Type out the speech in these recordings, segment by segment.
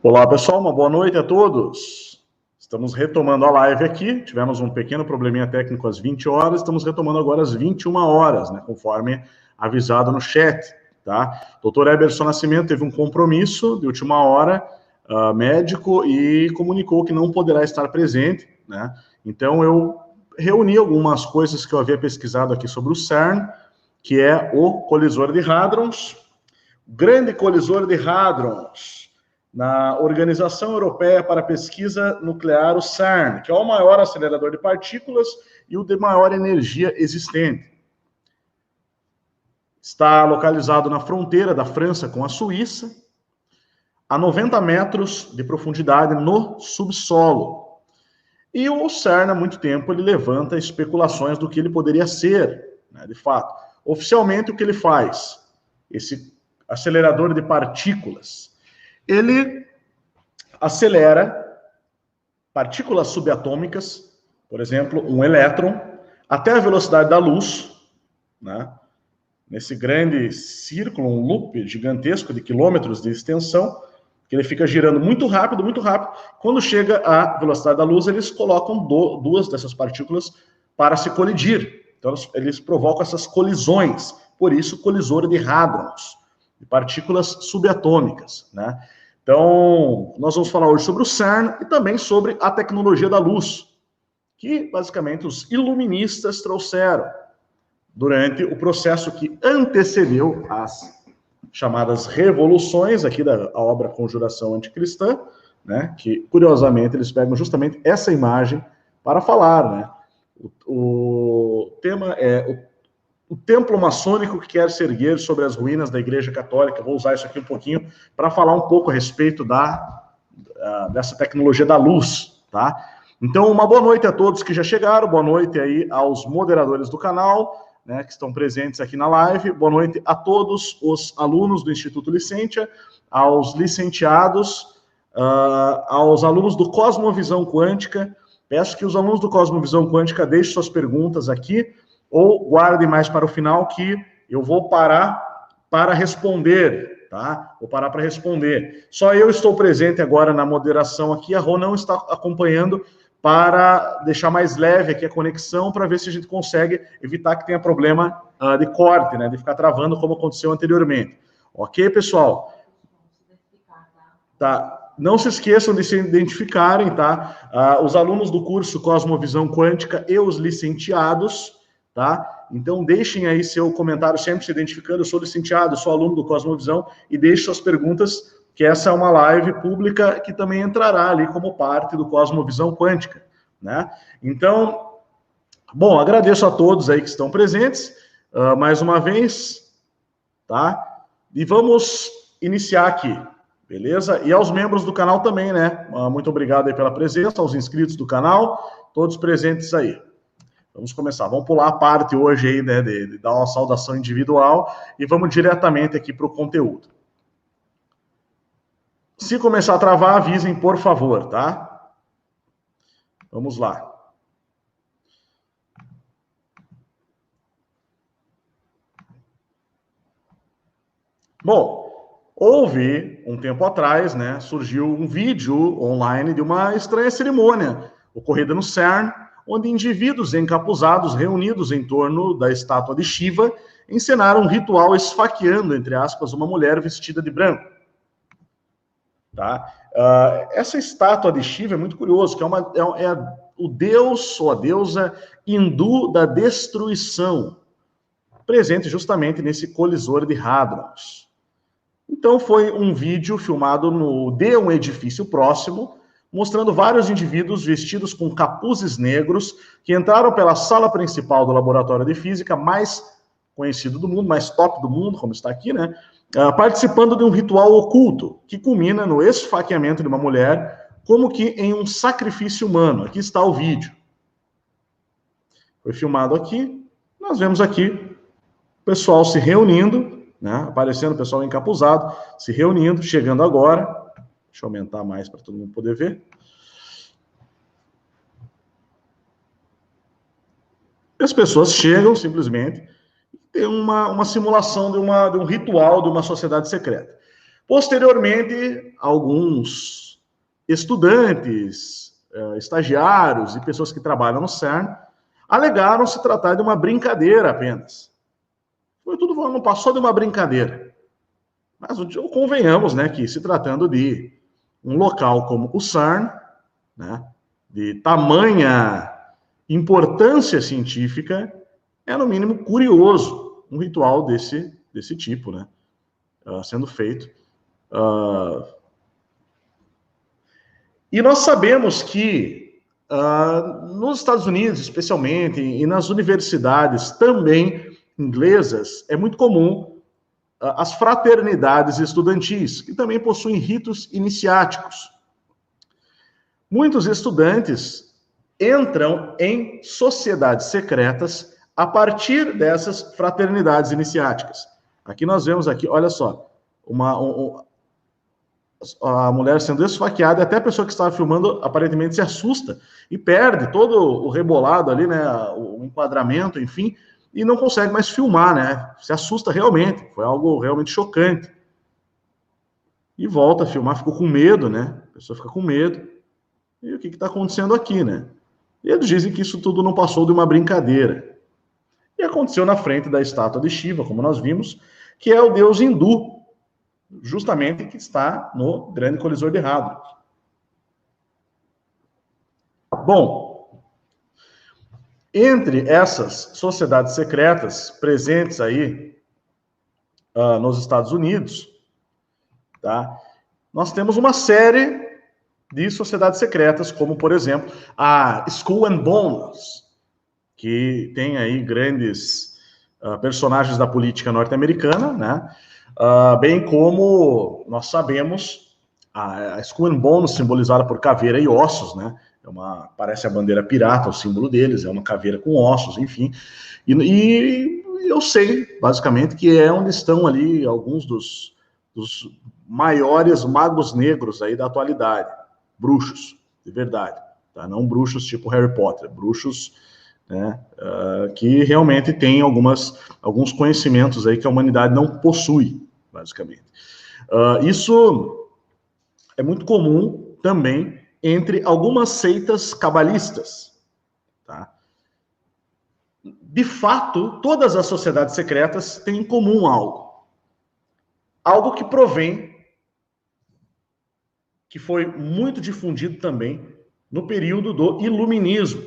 Olá, pessoal, uma boa noite a todos. Estamos retomando a live aqui. Tivemos um pequeno probleminha técnico às 20 horas, estamos retomando agora às 21 horas, né, conforme avisado no chat, tá? Dr. Eberson Nascimento teve um compromisso de última hora, médico, e comunicou que não poderá estar presente, né? Então, eu reuni algumas coisas que eu havia pesquisado aqui sobre o CERN, que é o colisor de hadrons, grande colisor de hadrons, na Organização Europeia para a Pesquisa Nuclear, o CERN, que é o maior acelerador de partículas e o de maior energia existente. Está localizado na fronteira da França com a Suíça, a 90 metros de profundidade no subsolo. E o CERN, há muito tempo, ele levanta especulações do que ele poderia ser, né, de fato. Oficialmente, o que ele faz? Esse acelerador de partículas, ele acelera partículas subatômicas, por exemplo, um elétron, até a velocidade da luz, né? Nesse grande círculo, um loop gigantesco de quilômetros de extensão, que ele fica girando muito rápido, muito rápido. Quando chega à velocidade da luz, eles colocam duas dessas partículas para se colidir. Então, eles provocam essas colisões. Por isso, colisor de hadrons, de partículas subatômicas, né? Então, nós vamos falar hoje sobre o CERN e também sobre a tecnologia da luz, que basicamente os iluministas trouxeram durante o processo que antecedeu as chamadas revoluções aqui da obra Conjuração Anticristã, né? Que, curiosamente, eles pegam justamente essa imagem para falar, né? O tema é o templo maçônico que quer se erguer sobre as ruínas da Igreja Católica. Vou usar isso aqui um pouquinho para falar um pouco a respeito dessa tecnologia da luz, tá? Então, uma boa noite a todos que já chegaram, boa noite aí aos moderadores do canal, né, que estão presentes aqui na live, boa noite a todos os alunos do Instituto Licentia, aos licenciados, aos alunos do Cosmovisão Quântica. Peço que os alunos do Cosmovisão Quântica deixem suas perguntas aqui, ou guardem mais para o final, que eu vou parar para responder, tá? Vou parar para responder. Só eu estou presente agora na moderação aqui, a Rô não está acompanhando, para deixar mais leve aqui a conexão, para ver se a gente consegue evitar que tenha problema de corte, né? De ficar travando, como aconteceu anteriormente. Ok, pessoal? Tá. Não se esqueçam de se identificarem, tá? Os alunos do curso Cosmovisão Quântica e os licenciados, tá? Então, deixem aí seu comentário sempre se identificando. Eu sou licenciado, sou aluno do Cosmovisão, e deixe suas perguntas, que essa é uma live pública que também entrará ali como parte do Cosmovisão Quântica, né? Então, bom, agradeço a todos aí que estão presentes, mais uma vez, tá? E vamos iniciar aqui, beleza? E aos membros do canal também, né? Muito obrigado aí pela presença, aos inscritos do canal, todos presentes aí. Vamos começar, vamos pular a parte hoje aí, né, de dar uma saudação individual e vamos diretamente aqui para o conteúdo. Se começar a travar, avisem, por favor, tá? Vamos lá. Bom, houve, um tempo atrás, né, surgiu um vídeo online de uma estranha cerimônia ocorrida no CERN, onde indivíduos encapuzados reunidos em torno da estátua de Shiva encenaram um ritual esfaqueando, entre aspas, uma mulher vestida de branco. Tá? Essa estátua de Shiva é muito curioso, que é o deus ou a deusa hindu da destruição, presente justamente nesse colisor de hadrons. Então foi um vídeo filmado de um edifício próximo, mostrando vários indivíduos vestidos com capuzes negros que entraram pela sala principal do laboratório de física mais conhecido do mundo, mais top do mundo, como está aqui, né? Participando de um ritual oculto, que culmina no esfaqueamento de uma mulher, como que em um sacrifício humano. Aqui está o vídeo. Foi filmado aqui. Nós vemos aqui o pessoal se reunindo, né? Aparecendo o pessoal encapuzado, se reunindo, chegando agora. Deixa eu aumentar mais para todo mundo poder ver. E as pessoas chegam simplesmente. Tem uma simulação de um ritual de uma sociedade secreta. Posteriormente, alguns estudantes, estagiários e pessoas que trabalham no CERN alegaram se tratar de uma brincadeira apenas. Foi tudo, não passou de uma brincadeira. Mas convenhamos, né, que se tratando de um local como o CERN, né, de tamanha importância científica, é no mínimo curioso um ritual desse tipo, né, sendo feito. E nós sabemos que nos Estados Unidos, especialmente, e nas universidades também inglesas, é muito comum as fraternidades estudantis, que também possuem ritos iniciáticos. Muitos estudantes entram em sociedades secretas a partir dessas fraternidades iniciáticas. Aqui nós vemos, aqui, olha só, a mulher sendo esfaqueada, e até a pessoa que estava filmando aparentemente se assusta e perde todo o rebolado ali, né, o enquadramento, enfim, e não consegue mais filmar, né, se assusta realmente, foi algo realmente chocante. E volta a filmar, ficou com medo, né, a pessoa fica com medo, e o que está acontecendo aqui, né? E eles dizem que isso tudo não passou de uma brincadeira. E aconteceu na frente da estátua de Shiva, como nós vimos, que é o deus hindu, justamente que está no grande colisor de Hadron. Bom, entre essas sociedades secretas presentes aí nos Estados Unidos, tá, nós temos uma série de sociedades secretas, como, por exemplo, a Skull and Bones, que tem aí grandes personagens da política norte-americana, né? Bem como nós sabemos, a Skull and Bones, simbolizada por caveira e ossos, né? Parece a bandeira pirata, o símbolo deles, é uma caveira com ossos, enfim. E eu sei, basicamente, que é onde estão ali alguns dos maiores magos negros aí da atualidade. Bruxos, de verdade. Tá? Não bruxos tipo Harry Potter, bruxos, né, que realmente têm alguns conhecimentos aí que a humanidade não possui, basicamente. Isso é muito comum também entre algumas seitas cabalistas. Tá? De fato, todas as sociedades secretas têm em comum algo que provém, que foi muito difundido também no período do Iluminismo.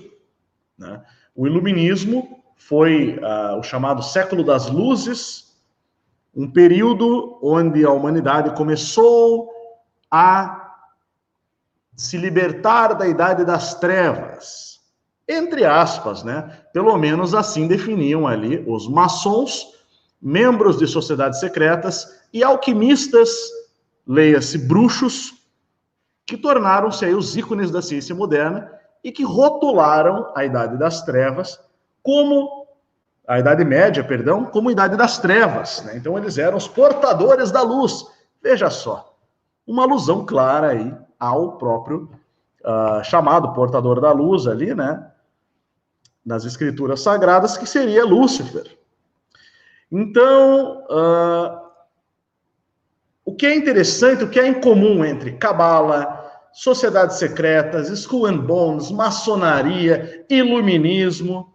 Né? O Iluminismo foi o chamado século das luzes, um período onde a humanidade começou a se libertar da idade das trevas, entre aspas, né? Pelo menos assim definiam ali os maçons, membros de sociedades secretas e alquimistas, leia-se bruxos, que tornaram-se aí os ícones da ciência moderna e que rotularam a Idade das Trevas como a Idade Média, perdão, como Idade das Trevas, né? Então eles eram os portadores da luz. Veja só, uma alusão clara aí ao próprio chamado portador da luz ali, né? Nas escrituras sagradas, que seria Lúcifer. Então, o que é interessante, o que é em comum entre Cabala, sociedades secretas, Skull and Bones, maçonaria, iluminismo,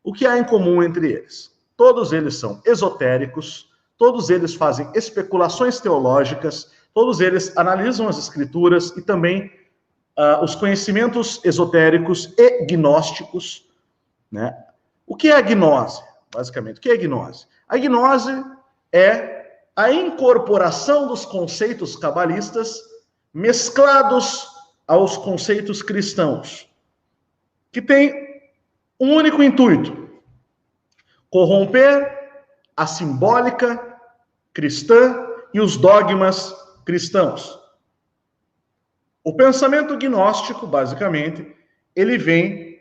o que há em comum entre eles? Todos eles são esotéricos, todos eles fazem especulações teológicas, todos eles analisam as escrituras e também os conhecimentos esotéricos e gnósticos, né? O que é a gnose, basicamente? O que é a gnose? A gnose é a incorporação dos conceitos cabalistas mesclados aos conceitos cristãos, que tem um único intuito: corromper a simbólica cristã e os dogmas cristãos. O pensamento gnóstico, basicamente, ele vem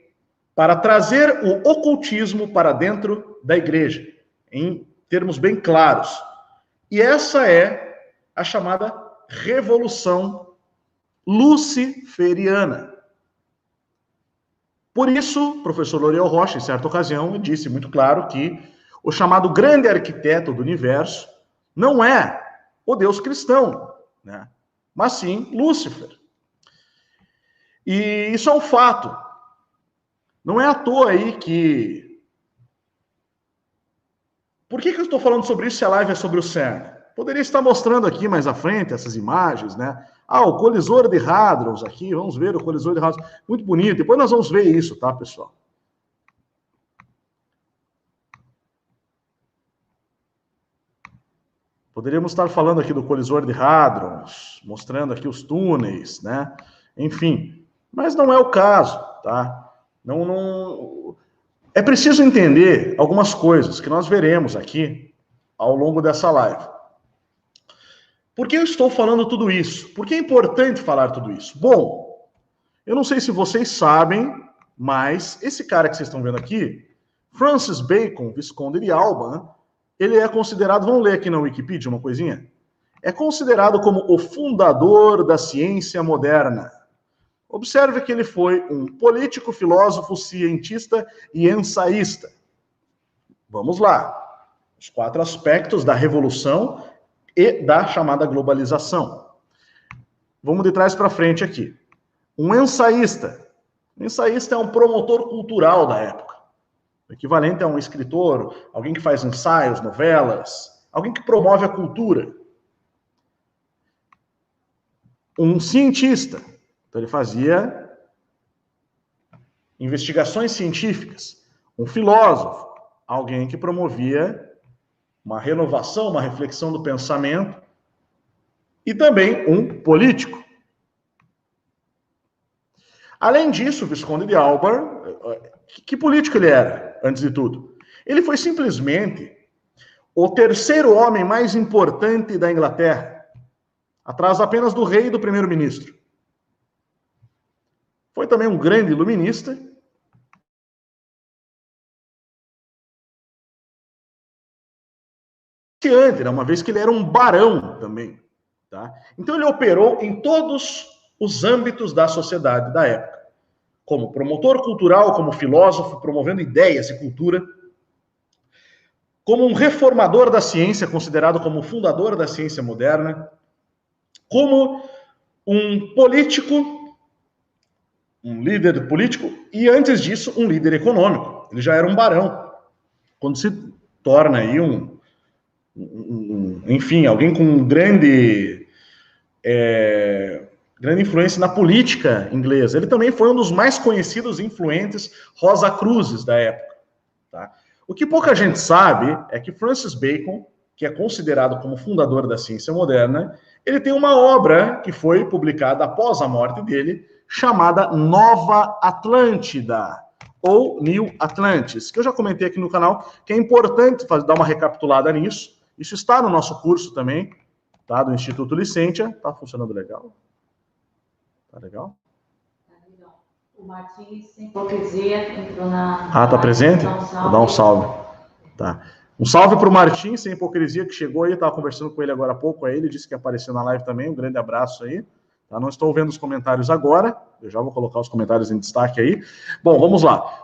para trazer o ocultismo para dentro da igreja, em termos bem claros. E essa é a chamada Revolução Luciferiana. Por isso, o professor L'Oréal Rocha, em certa ocasião, disse muito claro que o chamado grande arquiteto do universo não é o Deus cristão, né? Mas sim Lúcifer. E isso é um fato. Não é à toa aí que... Por que eu estou falando sobre isso se a live é sobre o CERN? Poderia estar mostrando aqui mais à frente essas imagens, né? O colisor de hadrons aqui, vamos ver o colisor de hadrons. Muito bonito. Depois nós vamos ver isso, tá, pessoal? Poderíamos estar falando aqui do colisor de hadrons, mostrando aqui os túneis, né? Enfim, mas não é o caso, tá? Não... É preciso entender algumas coisas que nós veremos aqui ao longo dessa live. Por que eu estou falando tudo isso? Por que é importante falar tudo isso? Bom, eu não sei se vocês sabem, mas esse cara que vocês estão vendo aqui, Francis Bacon, Visconde de Alba, ele é considerado, vamos ler aqui na Wikipedia uma coisinha? É considerado como o fundador da ciência moderna. Observe que ele foi um político, filósofo, cientista e ensaísta. Vamos lá. Os 4 aspectos da revolução e da chamada globalização. Vamos de trás para frente aqui. Um ensaísta. Um ensaísta é um promotor cultural da época. O equivalente a um escritor, alguém que faz ensaios, novelas, alguém que promove a cultura. Um cientista. Então ele fazia investigações científicas. Um filósofo, alguém que promovia uma renovação, uma reflexão do pensamento. E também um político. Além disso, o Visconde de Alba, que político ele era, antes de tudo? Ele foi simplesmente o terceiro homem mais importante da Inglaterra, atrás apenas do rei e do primeiro-ministro. Foi também um grande iluminista. Uma vez que ele era um barão também. Tá? Então ele operou em todos os âmbitos da sociedade da época. Como promotor cultural, como filósofo, promovendo ideias e cultura. Como um reformador da ciência, considerado como o fundador da ciência moderna. Como um político, um líder político, e antes disso, um líder econômico. Ele já era um barão. Quando se torna aí enfim, alguém com grande influência na política inglesa. Ele também foi um dos mais conhecidos e influentes Rosacruzes da época. Tá? O que pouca gente sabe é que Francis Bacon, que é considerado como fundador da ciência moderna, ele tem uma obra que foi publicada após a morte dele, chamada Nova Atlântida, ou New Atlantis, que eu já comentei aqui no canal, que é importante dar uma recapitulada nisso. Isso está no nosso curso também, tá? Do Instituto Licentia. Tá funcionando legal? Tá legal? O Martins, sem hipocrisia, entrou na... Tá presente? Vou dar um salve. Tá. Um salve para o Martins, sem hipocrisia, que chegou aí, estava conversando com ele agora há pouco, aí ele disse que apareceu na live também, um grande abraço aí. Tá? Não estou vendo os comentários agora, eu já vou colocar os comentários em destaque aí. Bom, vamos lá.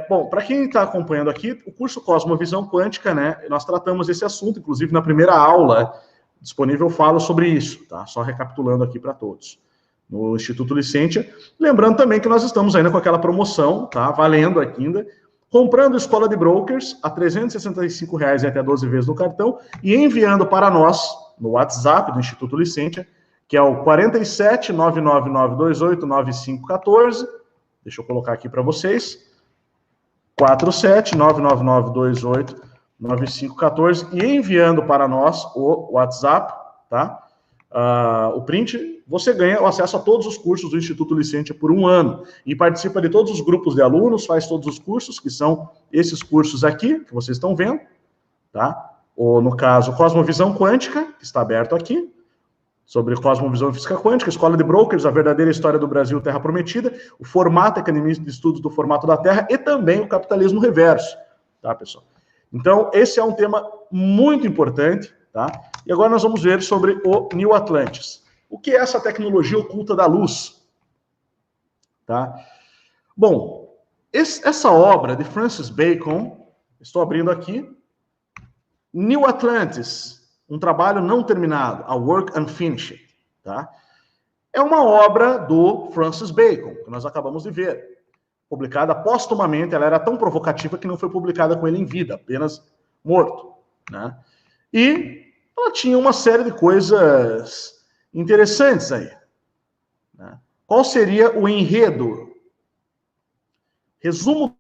Bom, para quem está acompanhando aqui, o curso Cosmovisão Quântica, né, nós tratamos esse assunto, inclusive na primeira aula disponível eu falo sobre isso, tá? Só recapitulando aqui para todos. No Instituto Licentia. Lembrando também que nós estamos ainda com aquela promoção, tá? Valendo aqui ainda. Comprando Escola de Brokers a R$ 365 e até 12 vezes no cartão e enviando para nós, no WhatsApp do Instituto Licentia, que é o 47 99928 9514. Deixa eu colocar aqui para vocês. 47 99928 9514 e enviando para nós o WhatsApp, tá? O print, você ganha o acesso a todos os cursos do Instituto Licentia por 1 ano e participa de todos os grupos de alunos, faz todos os cursos, que são esses cursos aqui, que vocês estão vendo, tá? Ou, no caso, Cosmovisão Quântica, que está aberto aqui, sobre Cosmovisão e Física Quântica, Escola de Brokers, a verdadeira história do Brasil, Terra Prometida, o formato Academia de Estudos do Formato da Terra e também o Capitalismo Reverso, tá, pessoal? Então, esse é um tema muito importante, tá? E agora nós vamos ver sobre o New Atlantis. O que é essa tecnologia oculta da luz? Tá? Bom, essa obra de Francis Bacon, estou abrindo aqui, New Atlantis, um trabalho não terminado, A Work Unfinished, tá? É uma obra do Francis Bacon, que nós acabamos de ver. Publicada póstumamente, ela era tão provocativa que não foi publicada com ele em vida, apenas morto, né? E ela tinha uma série de coisas interessantes aí, né? Qual seria o enredo? Resumo.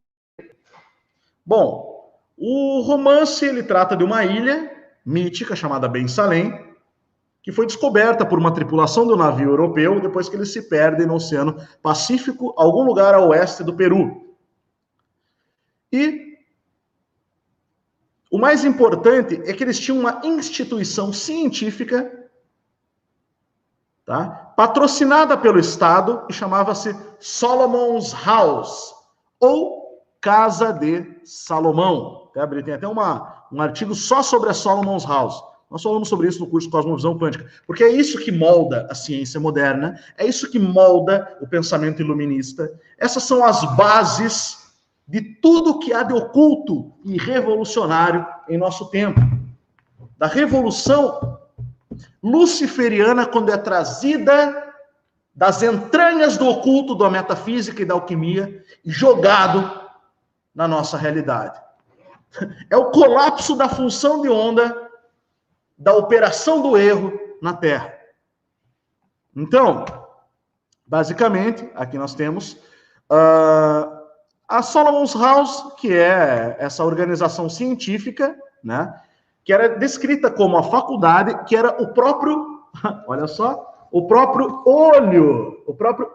Bom, o romance ele trata de uma ilha mítica chamada Ben Salem, que foi descoberta por uma tripulação do navio europeu depois que eles se perdem no Oceano Pacífico, algum lugar a oeste do Peru. E o mais importante é que eles tinham uma instituição científica, tá, patrocinada pelo Estado, e chamava-se Solomon's House, ou Casa de Salomão. Tem até um artigo só sobre a Solomon's House. Nós falamos sobre isso no curso Cosmovisão Quântica, porque é isso que molda a ciência moderna, é isso que molda o pensamento iluminista. Essas são as bases de tudo que há de oculto e revolucionário em nosso tempo. Da revolução luciferiana, quando é trazida das entranhas do oculto, da metafísica e da alquimia, e jogado na nossa realidade. É o colapso da função de onda, da operação do erro na Terra. Então, basicamente, aqui nós temos a Solomon's House, que é essa organização científica, né, que era descrita como a faculdade, que era o próprio, olha só, o próprio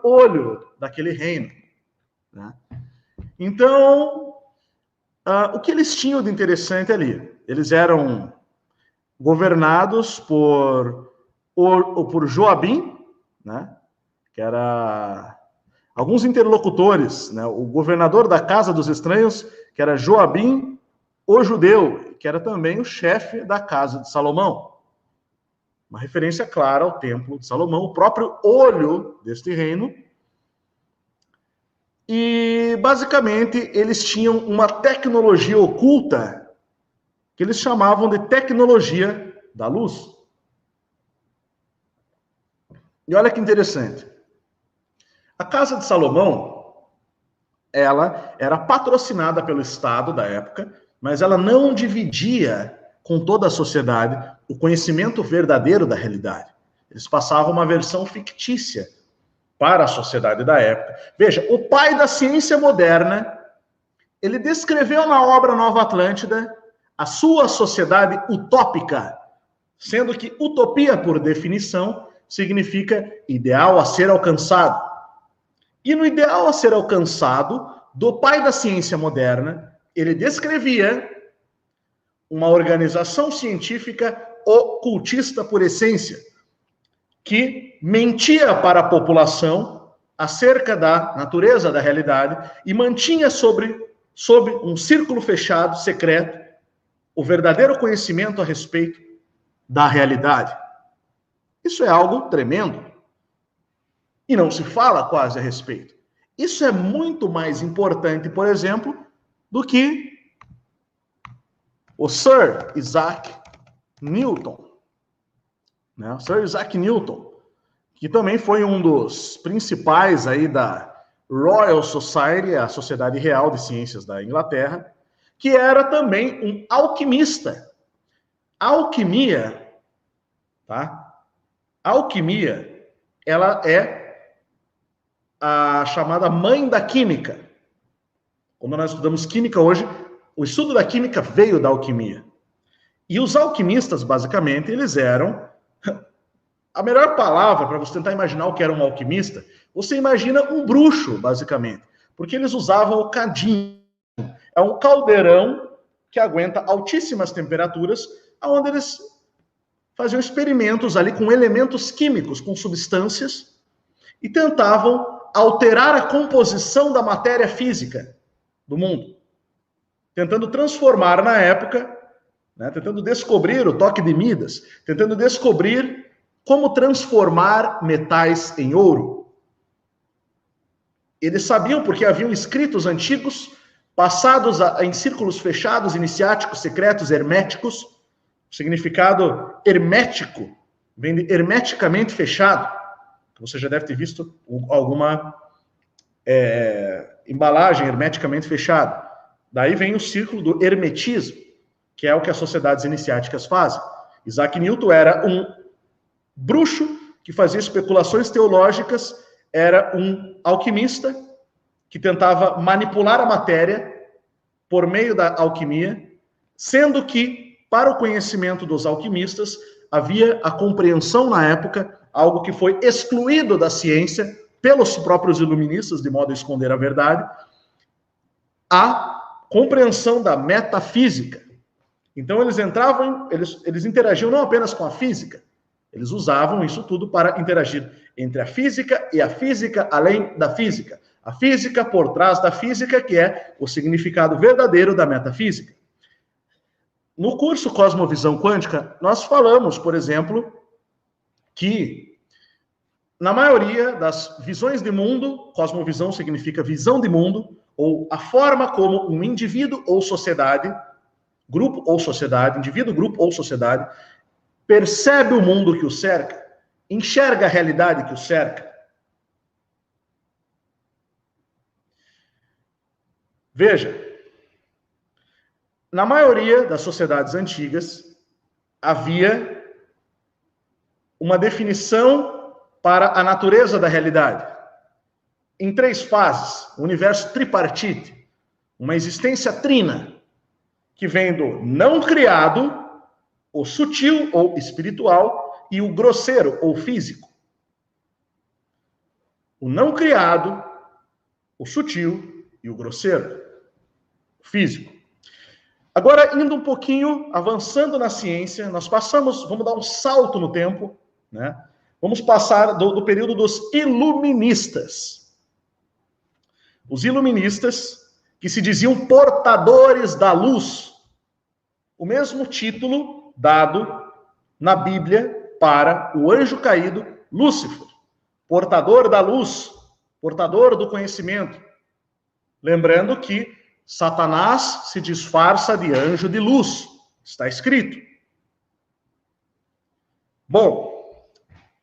olho daquele reino, né? Então, o que eles tinham de interessante ali? Eles eram governados por Joabim, né, que era alguns interlocutores, né, o governador da Casa dos Estranhos, que era Joabim, o judeu, que era também o chefe da Casa de Salomão. Uma referência clara ao Templo de Salomão, o próprio olho deste reino. E, basicamente, eles tinham uma tecnologia oculta que eles chamavam de tecnologia da luz. E olha que interessante. A Casa de Salomão, ela era patrocinada pelo Estado da época, mas ela não dividia com toda a sociedade o conhecimento verdadeiro da realidade. Eles passavam uma versão fictícia para a sociedade da época. Veja, o pai da ciência moderna, ele descreveu na obra Nova Atlântida a sua sociedade utópica, sendo que utopia, por definição, significa ideal a ser alcançado. E no ideal a ser alcançado, do pai da ciência moderna, ele descrevia uma organização científica ocultista por essência, que mentia para a população acerca da natureza da realidade e mantinha sob um círculo fechado, secreto, o verdadeiro conhecimento a respeito da realidade. Isso é algo tremendo. E não se fala quase a respeito. Isso é muito mais importante, por exemplo, do que o Sir Isaac Newton. Né? O Sir Isaac Newton, que também foi um dos principais aí da Royal Society, a Sociedade Real de Ciências da Inglaterra, que era também um alquimista. A alquimia, tá? A alquimia, ela é a chamada mãe da química. Quando nós estudamos química hoje, o estudo da química veio da alquimia. E os alquimistas, basicamente, eles eram... A melhor palavra para você tentar imaginar o que era um alquimista, você imagina um bruxo, basicamente. Porque eles usavam o cadinho. É um caldeirão que aguenta altíssimas temperaturas, onde eles faziam experimentos ali com elementos químicos, com substâncias, e tentavam alterar a composição da matéria física do mundo. Tentando transformar na época, né, tentando descobrir o toque de Midas, tentando descobrir como transformar metais em ouro. Eles sabiam porque haviam escritos antigos passados em círculos fechados, iniciáticos, secretos, herméticos, significado hermético vem de hermeticamente fechado. Você já deve ter visto alguma embalagem hermeticamente fechada. Daí vem o círculo do hermetismo, que é o que as sociedades iniciáticas fazem. Isaac Newton era um bruxo que fazia especulações teológicas, era um alquimista que tentava manipular a matéria por meio da alquimia, sendo que, para o conhecimento dos alquimistas, havia a compreensão na época, algo que foi excluído da ciência pelos próprios iluministas, de modo a esconder a verdade, a compreensão da metafísica. Então eles entravam, eles interagiam não apenas com a física, eles usavam isso tudo para interagir entre a física e a física além da física. A física por trás da física, que é o significado verdadeiro da metafísica. No curso Cosmovisão Quântica, nós falamos, por exemplo, que na maioria das visões de mundo, cosmovisão significa visão de mundo, ou a forma como um indivíduo ou sociedade, grupo ou sociedade, indivíduo, grupo ou sociedade, percebe o mundo que o cerca, enxerga a realidade que o cerca. Veja, na maioria das sociedades antigas, havia uma definição para a natureza da realidade, em 3 fases, o universo tripartite, uma existência trina, que vem do não criado, o sutil ou espiritual, e o grosseiro ou físico. O não criado, o sutil e o grosseiro, físico. Agora, indo um pouquinho, avançando na ciência, nós passamos, vamos dar um salto no tempo, né? Vamos passar do período dos iluministas. Os iluministas, que se diziam portadores da luz, o mesmo título dado na Bíblia para o anjo caído Lúcifer, portador da luz, portador do conhecimento. Lembrando que Satanás se disfarça de anjo de luz, está escrito. Bom,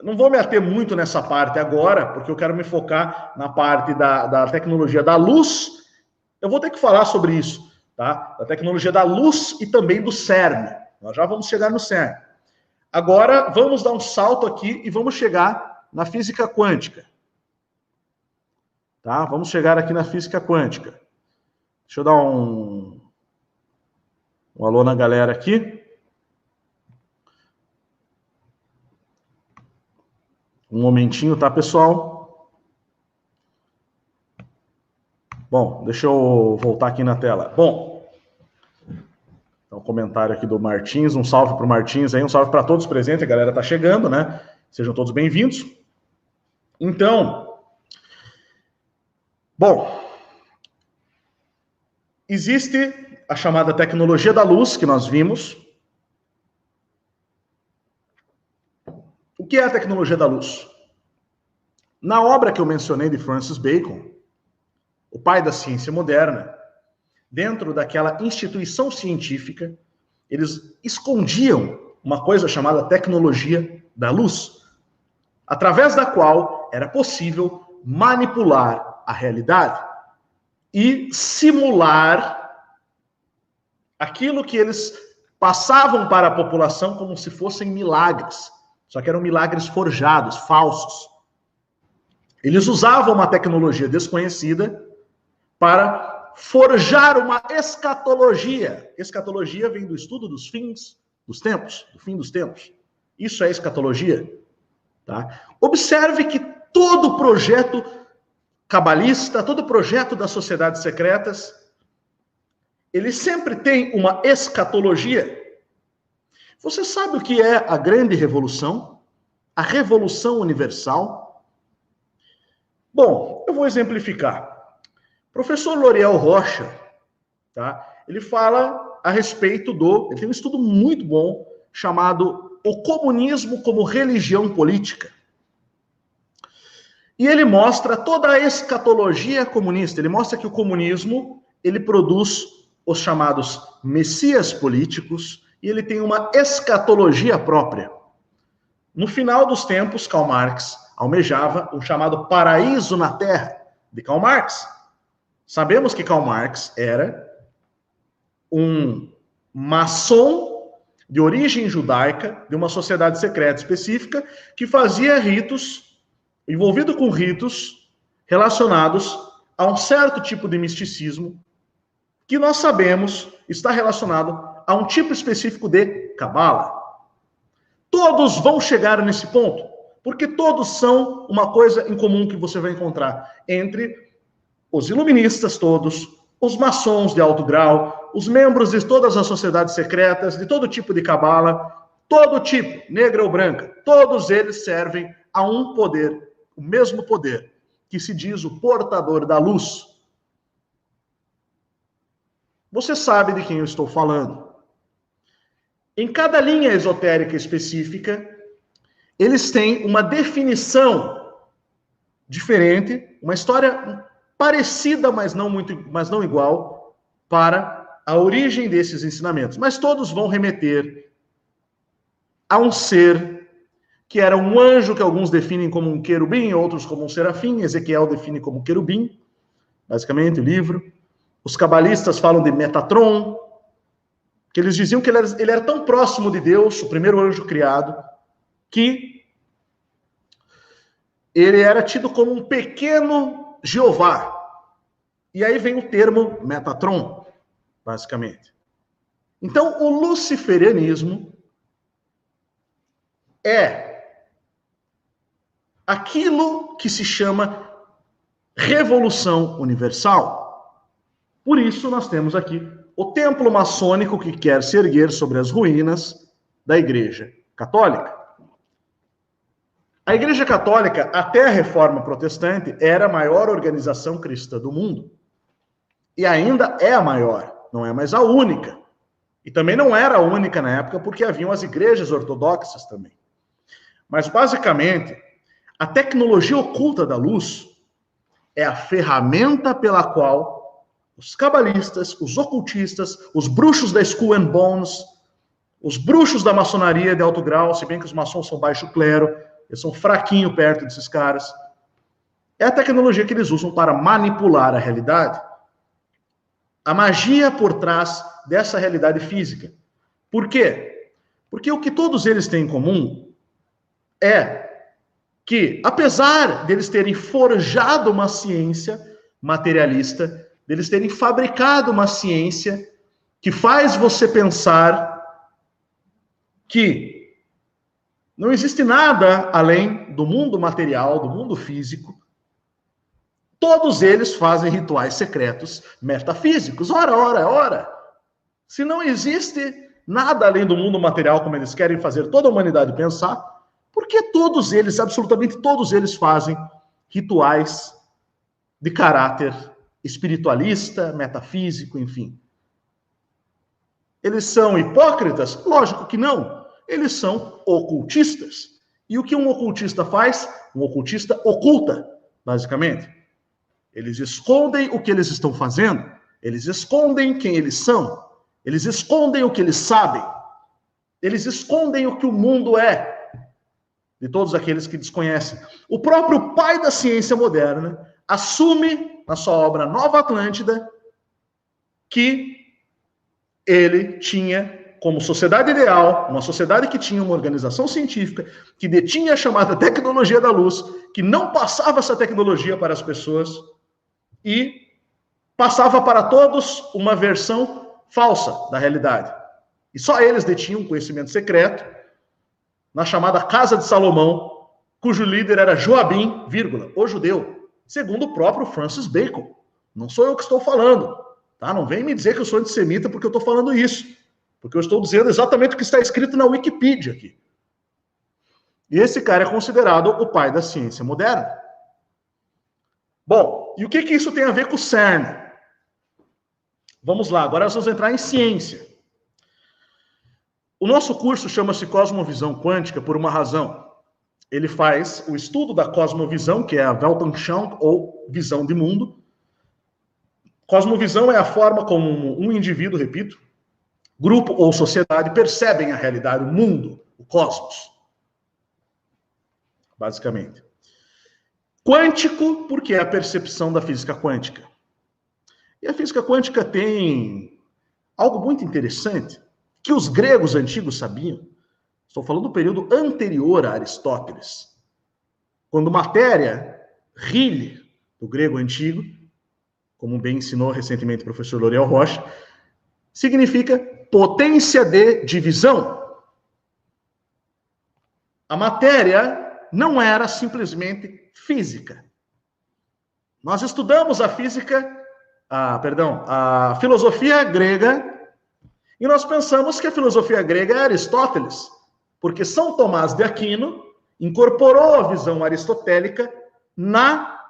não vou me ater muito nessa parte agora, porque eu quero me focar na parte da tecnologia da luz. Eu vou ter que falar sobre isso, tá? Da tecnologia da luz e também do CERN. Nós já vamos chegar no CERN. Agora, vamos dar um salto aqui e vamos chegar na física quântica. Tá? Vamos chegar aqui na física quântica. Deixa eu dar um alô na galera aqui. Um momentinho, tá, pessoal? Bom, deixa eu voltar aqui na tela. Bom, então, comentário aqui do Martins, um salve para o Martins aí, um salve para todos presentes, a galera tá chegando, né? Sejam todos bem-vindos. Então, bom, existe a chamada tecnologia da luz, que nós vimos. O que é a tecnologia da luz? Na obra que eu mencionei de Francis Bacon, o pai da ciência moderna, dentro daquela instituição científica, eles escondiam uma coisa chamada tecnologia da luz, através da qual era possível manipular a realidade e simular aquilo que eles passavam para a população como se fossem milagres. Só que eram milagres forjados, falsos. Eles usavam uma tecnologia desconhecida para forjar uma escatologia. Escatologia vem do estudo dos fins dos tempos, do fim dos tempos. Isso é escatologia. Tá? Observe que todo projeto cabalista, todo projeto das sociedades secretas, ele sempre tem uma escatologia. Você sabe o que é a grande revolução? A revolução universal? Bom, eu vou exemplificar. Professor L'Oréal Rocha, tá? Ele fala a respeito ele tem um estudo muito bom chamado O Comunismo como Religião Política. E ele mostra toda a escatologia comunista. Ele mostra que o comunismo, ele produz os chamados messias políticos e ele tem uma escatologia própria. No final dos tempos, Karl Marx almejava o chamado paraíso na Terra, de Karl Marx. Sabemos que Karl Marx era um maçom de origem judaica, de uma sociedade secreta específica, que fazia ritos, envolvido com ritos relacionados a um certo tipo de misticismo, que nós sabemos está relacionado a um tipo específico de cabala. Todos vão chegar nesse ponto, porque todos são uma coisa em comum que você vai encontrar entre os iluministas todos, os maçons de alto grau, os membros de todas as sociedades secretas, de todo tipo de cabala, todo tipo, negra ou branca, todos eles servem a um poder, o mesmo poder, que se diz o portador da luz. Você sabe de quem eu estou falando. Em cada linha esotérica específica, eles têm uma definição diferente, uma história parecida, mas não igual, para a origem desses ensinamentos. Mas todos vão remeter a um ser que era um anjo, que alguns definem como um querubim, outros como um serafim. Ezequiel define como querubim, basicamente, o livro. Os cabalistas falam de Metatron, que eles diziam que ele era tão próximo de Deus, o primeiro anjo criado, que ele era tido como um pequeno Jeová. E aí vem o termo Metatron, basicamente. Então, o luciferianismo é aquilo que se chama revolução universal. Por isso, nós temos aqui o templo maçônico que quer se erguer sobre as ruínas da Igreja Católica. A Igreja Católica, até a Reforma Protestante, era a maior organização cristã do mundo. E ainda é a maior, não é mais a única. E também não era a única na época, porque haviam as igrejas ortodoxas também. Mas, basicamente, a tecnologia oculta da luz é a ferramenta pela qual os cabalistas, os ocultistas, os bruxos da Skull and Bones, os bruxos da maçonaria de alto grau, se bem que os maçons são baixo clero, eles são fraquinho perto desses caras, é a tecnologia que eles usam para manipular a realidade. A magia por trás dessa realidade física. Por quê? Porque o que todos eles têm em comum é que, apesar deles terem forjado uma ciência materialista, deles terem fabricado uma ciência que faz você pensar que não existe nada além do mundo material, do mundo físico, todos eles fazem rituais secretos metafísicos. Ora. Se não existe nada além do mundo material, como eles querem fazer toda a humanidade pensar, por que todos eles, absolutamente todos eles, fazem rituais de caráter espiritualista, metafísico, enfim? Eles são hipócritas? Lógico que não. Eles são ocultistas. E o que um ocultista faz? Um ocultista oculta, basicamente. Eles escondem o que eles estão fazendo. Eles escondem quem eles são. Eles escondem o que eles sabem. Eles escondem o que o mundo é. De todos aqueles que desconhecem. O próprio pai da ciência moderna assume, na sua obra Nova Atlântida, que ele tinha como sociedade ideal, uma sociedade que tinha uma organização científica, que detinha a chamada tecnologia da luz, que não passava essa tecnologia para as pessoas e passava para todos uma versão falsa da realidade. E só eles detinham um conhecimento secreto na chamada Casa de Salomão, cujo líder era Joabim, o judeu, segundo o próprio Francis Bacon. Não sou eu que estou falando, tá? Não vem me dizer que eu sou antissemita porque eu estou falando isso, porque eu estou dizendo exatamente o que está escrito na Wikipedia aqui. E esse cara é considerado o pai da ciência moderna. Bom, e o que isso tem a ver com o CERN? Vamos lá, agora nós vamos entrar em ciência. O nosso curso chama-se Cosmovisão Quântica por uma razão. Ele faz o estudo da cosmovisão, que é a Weltanschauung, ou visão de mundo. Cosmovisão é a forma como um indivíduo, repito, grupo ou sociedade percebem a realidade, o mundo, o cosmos. Basicamente. Quântico, porque é a percepção da física quântica. E a física quântica tem algo muito interessante, que os gregos antigos sabiam. Estou falando do período anterior a Aristóteles. Quando matéria, rile, do grego antigo, como bem ensinou recentemente o professor L'Oréal Rocha, significa potência de divisão. A matéria não era simplesmente física. Nós estudamos a filosofia grega, e nós pensamos que a filosofia grega é Aristóteles, porque São Tomás de Aquino incorporou a visão aristotélica na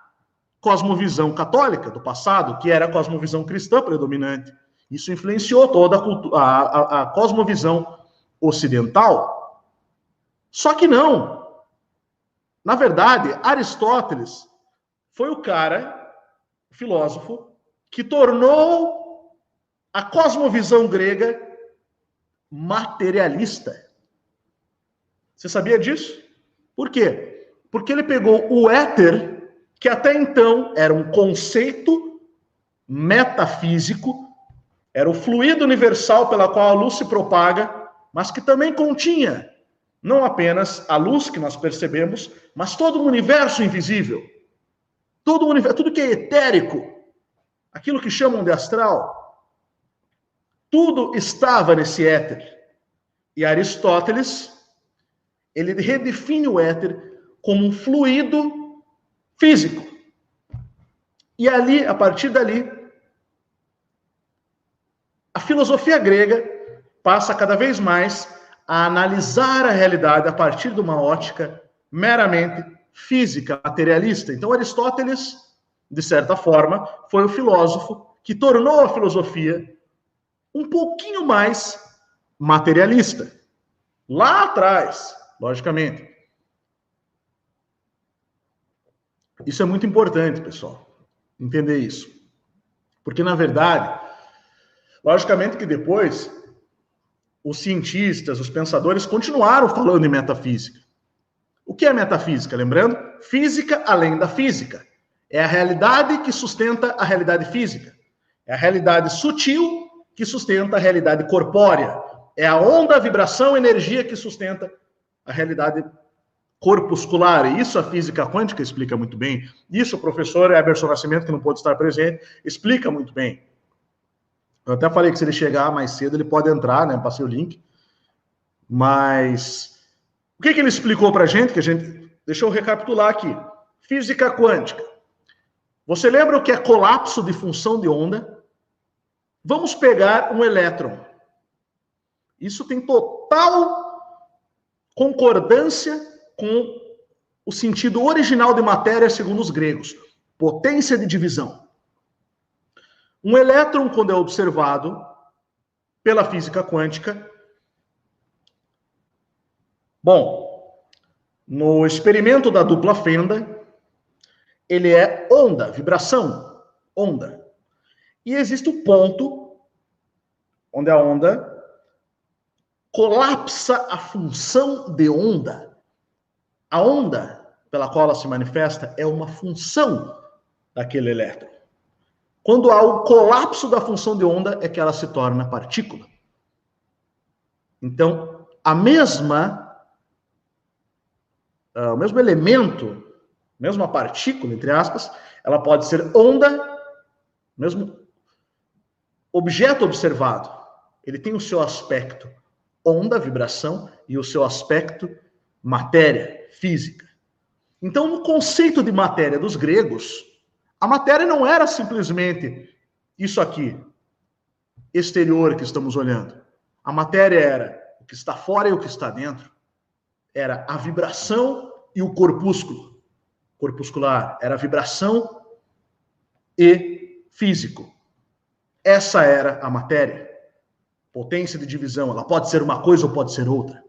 cosmovisão católica do passado, que era a cosmovisão cristã predominante. Isso influenciou toda a cosmovisão ocidental. Só que não. Na verdade, Aristóteles foi o filósofo, que tornou a cosmovisão grega materialista. Você sabia disso? Por quê? Porque ele pegou o éter, que até então era um conceito metafísico, era o fluido universal pela qual a luz se propaga, mas que também continha não apenas a luz que nós percebemos, mas todo o universo invisível. Todo o universo, tudo que é etérico, aquilo que chamam de astral, tudo estava nesse éter. E Aristóteles, ele redefine o éter como um fluido físico. E ali, a partir dali, a filosofia grega passa cada vez mais a analisar a realidade a partir de uma ótica meramente física, materialista. Então, Aristóteles, de certa forma, foi o filósofo que tornou a filosofia um pouquinho mais materialista. Lá atrás, logicamente. Isso é muito importante, pessoal, entender isso. Porque, na verdade, logicamente que depois os cientistas, os pensadores continuaram falando em metafísica. O que é metafísica? Lembrando, física além da física. É a realidade que sustenta a realidade física. É a realidade sutil que sustenta a realidade corpórea. É a onda, a vibração, a energia que sustenta a realidade corpuscular. E isso a física quântica explica muito bem. Isso o professor Eberson Nascimento, que não pôde estar presente, explica muito bem. Eu até falei que se ele chegar mais cedo, ele pode entrar, né? Passei o link. Mas o que ele explicou para a gente? Deixa eu recapitular aqui. Física quântica. Você lembra o que é colapso de função de onda? Vamos pegar um elétron. Isso tem total concordância com o sentido original de matéria, segundo os gregos. Potência de divisão. Um elétron, quando é observado pela física quântica, no experimento da dupla fenda, ele é onda, vibração, onda. E existe o ponto onde a onda colapsa a função de onda. A onda pela qual ela se manifesta é uma função daquele elétron. Quando há o colapso da função de onda, é que ela se torna partícula. Então, o mesmo elemento, mesma partícula, entre aspas, ela pode ser onda, mesmo objeto observado. Ele tem o seu aspecto onda, vibração, e o seu aspecto matéria, física. Então, no conceito de matéria dos gregos, a matéria não era simplesmente isso aqui, exterior que estamos olhando. A matéria era o que está fora e o que está dentro. Era a vibração e o corpúsculo. Corpuscular. Era vibração e físico. Essa era a matéria. Potência de divisão. Ela pode ser uma coisa ou pode ser outra.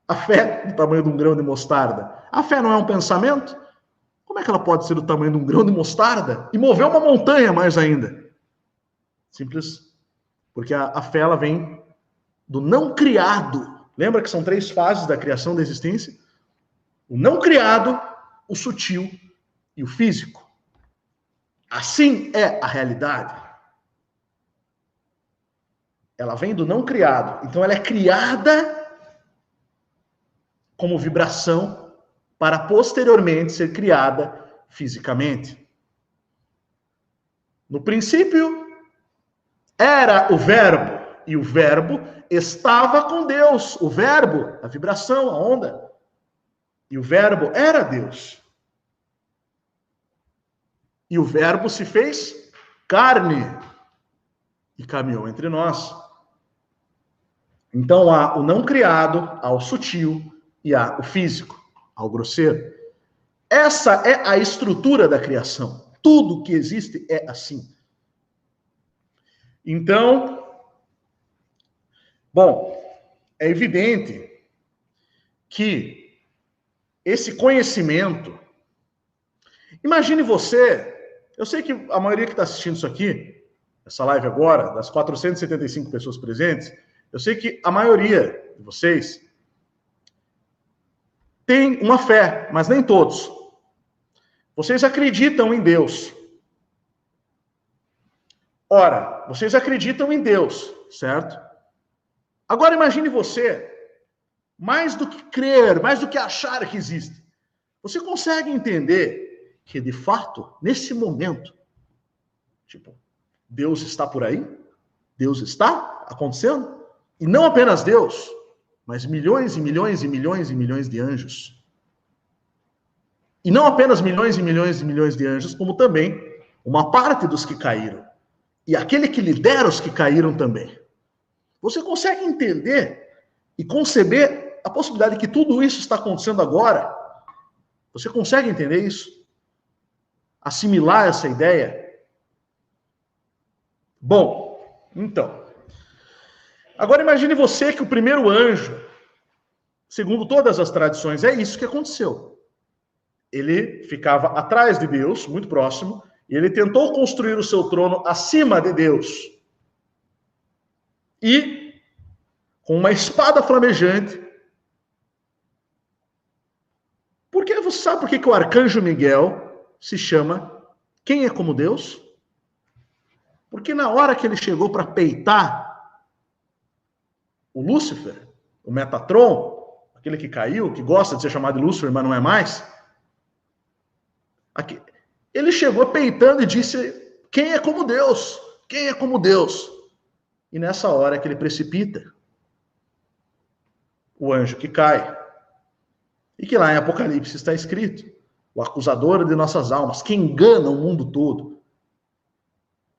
A fé do tamanho de um grão de mostarda. A fé não é um pensamento? Como é que ela pode ser do tamanho de um grão de mostarda e mover uma montanha mais ainda? Simples, Porque a fé, ela vem do não criado. Lembra que são 3 fases da criação da existência? O não criado, o sutil e o físico. Assim é a realidade. Ela vem do não criado. Então ela é criada como vibração para posteriormente ser criada fisicamente. No princípio, era o Verbo, e o Verbo estava com Deus. O Verbo, a vibração, a onda. E o Verbo era Deus. E o Verbo se fez carne e caminhou entre nós. Então há o não criado, há o sutil e há o físico, há o grosseiro. Essa é a estrutura da criação. Tudo que existe é assim. Então, bom, é evidente que esse conhecimento... Imagine você... Eu sei que a maioria que está assistindo isso aqui, essa live agora, das 475 pessoas presentes, eu sei que a maioria de vocês tem uma fé, mas nem todos. Vocês acreditam em Deus. Ora, vocês acreditam em Deus, certo? Agora imagine você, mais do que crer, mais do que achar que existe, você consegue entender que, de fato, nesse momento, tipo, Deus está por aí? Deus está acontecendo? E não apenas Deus, mas milhões e milhões e milhões e milhões de anjos. E não apenas milhões e milhões e milhões de anjos, como também uma parte dos que caíram. E aquele que lidera os que caíram também. Você consegue entender e conceber a possibilidade de que tudo isso está acontecendo agora? Você consegue entender isso? Assimilar essa ideia? Bom, então. Agora imagine você que o primeiro anjo, segundo todas as tradições, é isso que aconteceu. Ele ficava atrás de Deus, muito próximo, e ele tentou construir o seu trono acima de Deus. E, com uma espada flamejante, porque você sabe por que o arcanjo Miguel se chama Quem é como Deus? Porque na hora que ele chegou para peitar o Lúcifer, o Metatron, aquele que caiu, que gosta de ser chamado de Lúcifer, mas não é mais, ele chegou peitando e disse: quem é como Deus? Quem é como Deus? E nessa hora é que ele precipita o anjo que cai. E que lá em Apocalipse está escrito: o acusador de nossas almas, que engana o mundo todo.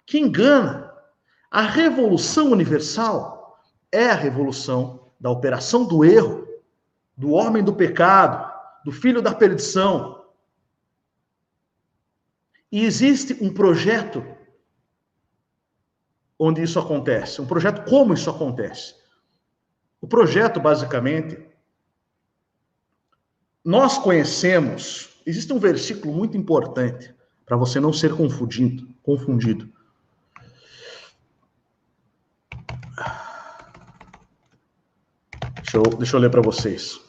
Que engana. A revolução universal é a revolução da operação do erro, do homem do pecado, do filho da perdição. E existe um projeto onde isso acontece, um projeto como isso acontece. O projeto, basicamente, nós conhecemos, existe um versículo muito importante para você não ser confundido. Deixa eu ler para vocês.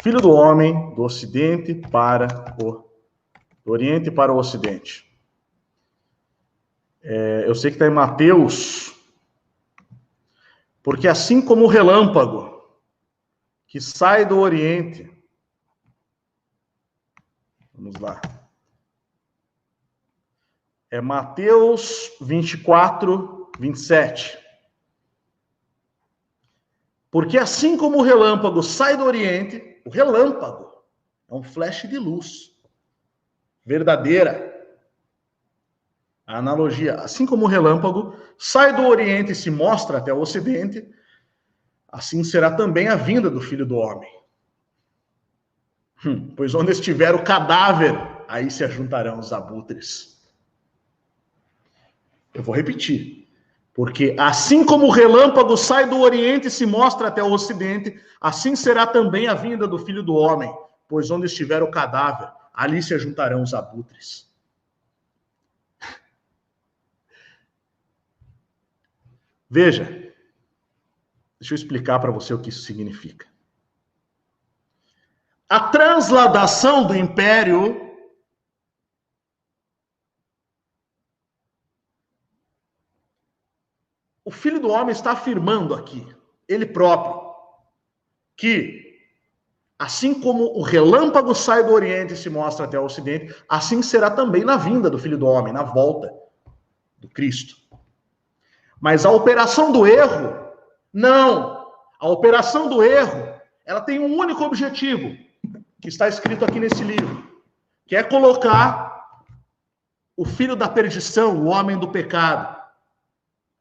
Filho do homem, do ocidente para o... do Oriente para o Ocidente. Eu sei que está em Mateus, porque assim como o relâmpago que sai do Oriente, vamos lá, é Mateus 24, 27. Porque assim como o relâmpago sai do Oriente, o relâmpago é um flash de luz verdadeira. A analogia, assim como o relâmpago sai do Oriente e se mostra até o Ocidente, assim será também a vinda do Filho do Homem. Pois onde estiver o cadáver, aí se ajuntarão os abutres. Eu vou repetir. Porque assim como o relâmpago sai do Oriente e se mostra até o Ocidente, assim será também a vinda do Filho do Homem. Pois onde estiver o cadáver, ali se ajuntarão os abutres. Veja, deixa eu explicar para você o que isso significa. A transladação do império o Filho do Homem está afirmando aqui, ele próprio, que assim como o relâmpago sai do Oriente e se mostra até o Ocidente, assim será também na vinda do Filho do Homem, na volta do Cristo. Mas a operação do erro, não. A operação do erro, ela tem um único objetivo, que está escrito aqui nesse livro, que é colocar o filho da perdição, o homem do pecado,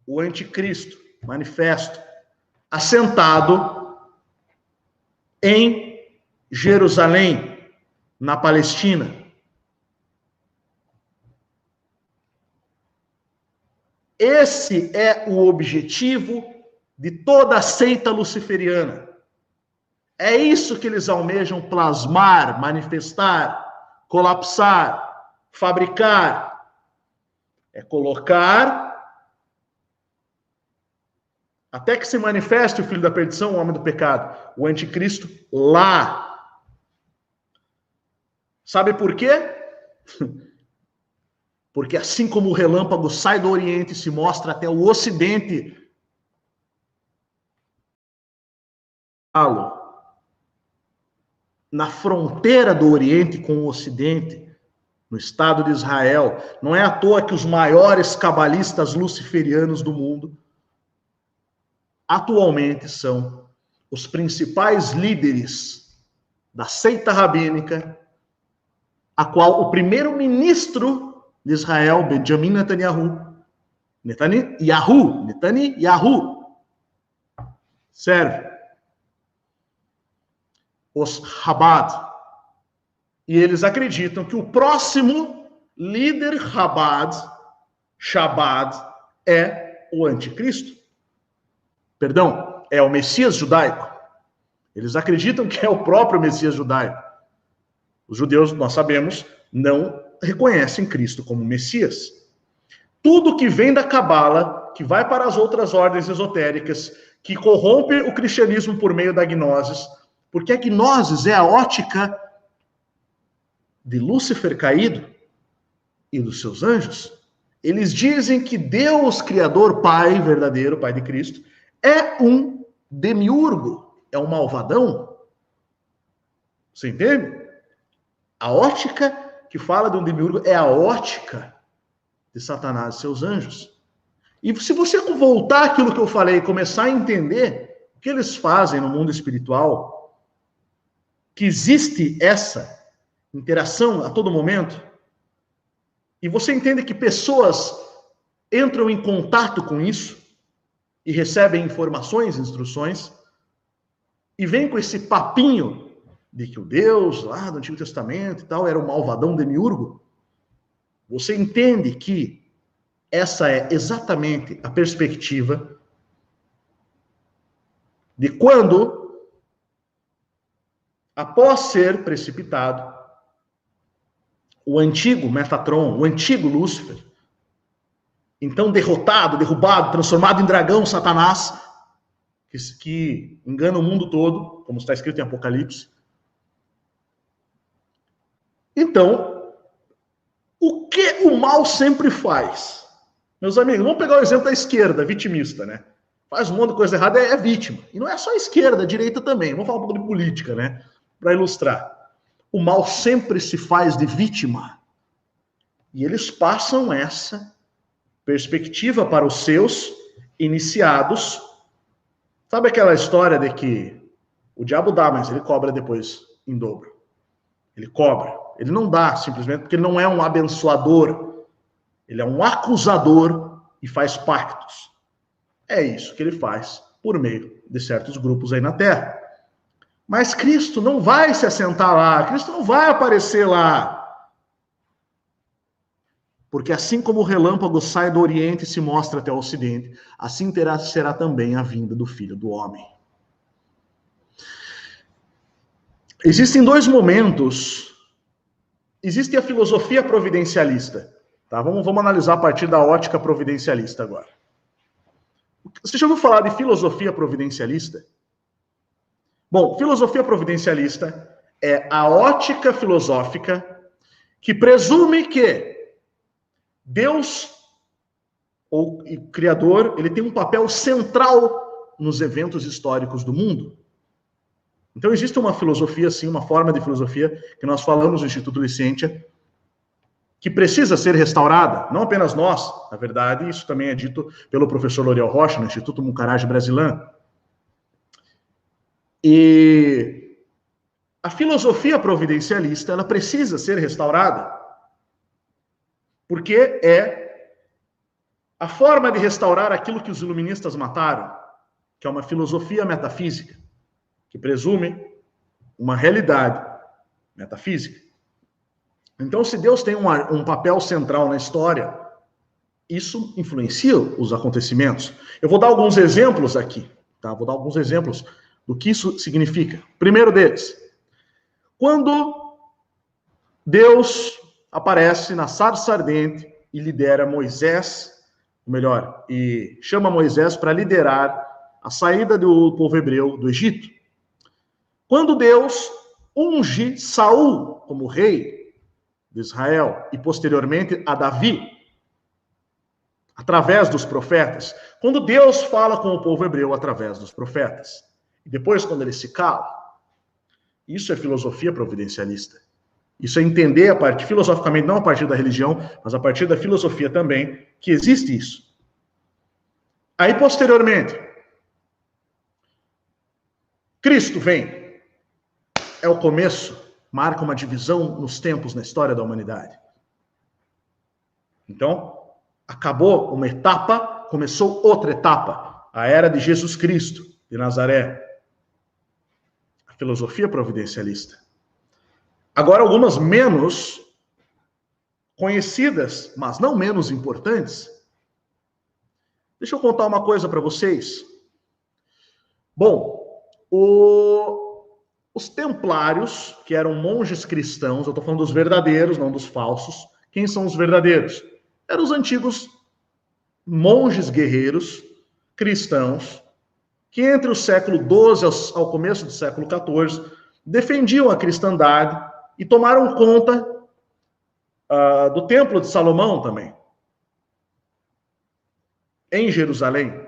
o anticristo, manifesto, assentado em Jerusalém, na Palestina. Esse é o objetivo de toda a seita luciferiana. É isso que eles almejam plasmar, manifestar, colapsar, fabricar. É colocar, até que se manifeste o filho da perdição, o homem do pecado, o anticristo, lá. Sabe por quê? Porque assim como o relâmpago sai do Oriente e se mostra até o Ocidente, na fronteira do Oriente com o Ocidente, no Estado de Israel, não é à toa que os maiores cabalistas luciferianos do mundo atualmente são os principais líderes da seita rabínica, a qual o primeiro-ministro de Israel, Benjamin Netanyahu, serve. Os Chabad. E eles acreditam que o próximo líder Chabad, é o anticristo. Perdão, é o Messias judaico. Eles acreditam que é o próprio Messias judaico. Os judeus, nós sabemos, não reconhecem Cristo como Messias. Tudo que vem da Cabala, que vai para as outras ordens esotéricas, que corrompe o cristianismo por meio da gnosis, porque a gnosis é a ótica de Lúcifer caído e dos seus anjos. Eles dizem que Deus, Criador, Pai verdadeiro, Pai de Cristo, é um demiurgo, é um malvadão. Você entende? A ótica que fala de um demiurgo é a ótica de Satanás e seus anjos. E se você voltar àquilo que eu falei e começar a entender o que eles fazem no mundo espiritual, que existe essa interação a todo momento, e você entende que pessoas entram em contato com isso e recebem informações, instruções, e vem com esse papinho de que o Deus lá do Antigo Testamento e tal era um malvadão demiurgo, você entende que essa é exatamente a perspectiva de quando, após ser precipitado, o antigo Metatron, o antigo Lúcifer, então derrotado, derrubado, transformado em dragão, Satanás, que engana o mundo todo, como está escrito em Apocalipse. Então, o que o mal sempre faz? Meus amigos, vamos pegar o exemplo da esquerda, vitimista, né? Faz um monte de coisa errada, é vítima. E não é só a esquerda, a direita também. Vamos falar um pouco de política, né? Para ilustrar. O mal sempre se faz de vítima. E eles passam essa perspectiva para os seus iniciados. Sabe aquela história de que o diabo dá, mas ele cobra depois em dobro? Ele cobra. Ele não dá simplesmente porque ele não é um abençoador. Ele é um acusador e faz pactos. É isso que ele faz por meio de certos grupos aí na Terra. Mas Cristo não vai se assentar lá. Cristo não vai aparecer lá. Porque assim como o relâmpago sai do Oriente e se mostra até o Ocidente, assim será também a vinda do Filho do Homem. Existem dois momentos. Existe a filosofia providencialista. Tá? Vamos analisar a partir da ótica providencialista agora. Você já ouviu falar de filosofia providencialista? Bom, filosofia providencialista é a ótica filosófica que presume que Deus, ou o Criador, ele tem um papel central nos eventos históricos do mundo. Então existe uma filosofia, sim, uma forma de filosofia que nós falamos no Instituto Licência, que precisa ser restaurada, não apenas nós, na verdade, isso também é dito pelo professor L'Oréal Rocha, no Instituto Mucarage Brasilã. E a filosofia providencialista, ela precisa ser restaurada, porque é a forma de restaurar aquilo que os iluministas mataram, que é uma filosofia metafísica, que presume uma realidade metafísica. Então, se Deus tem um papel central na história, isso influencia os acontecimentos. Eu vou dar alguns exemplos aqui, tá? Vou dar alguns exemplos do que isso significa. Primeiro deles, quando Deus aparece na sarça ardente e lidera Moisés, ou melhor, e chama Moisés para liderar a saída do povo hebreu do Egito. Quando Deus unge Saul como rei de Israel e posteriormente a Davi, através dos profetas, quando Deus fala com o povo hebreu através dos profetas, e depois quando ele se cala, isso é filosofia providencialista. Isso é entender a partir, filosoficamente, não a partir da religião, mas a partir da filosofia também, que existe isso. Aí, posteriormente, Cristo vem. É o começo, marca uma divisão nos tempos na história da humanidade. Então, acabou uma etapa, começou outra etapa, a era de Jesus Cristo, de Nazaré. A filosofia providencialista. Agora, algumas menos conhecidas, mas não menos importantes. Deixa eu contar uma coisa para vocês. Bom, os templários, que eram monges cristãos, eu estou falando dos verdadeiros, não dos falsos. Quem são os verdadeiros? Eram os antigos monges guerreiros cristãos, que entre o século XII ao começo do século XIV, defendiam a cristandade e tomaram conta do Templo de Salomão também, em Jerusalém.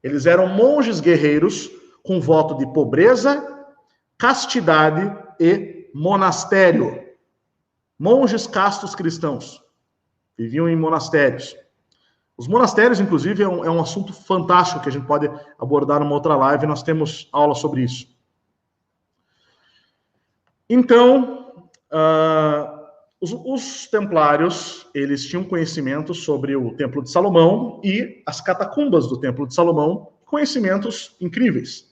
Eles eram monges guerreiros com voto de pobreza, castidade e monastério. Monges castos cristãos. Viviam em monastérios. Os monastérios, inclusive, é um assunto fantástico que a gente pode abordar numa outra live. Nós temos aula sobre isso. Então, os templários, eles tinham conhecimento sobre o Templo de Salomão e as catacumbas do Templo de Salomão, conhecimentos incríveis.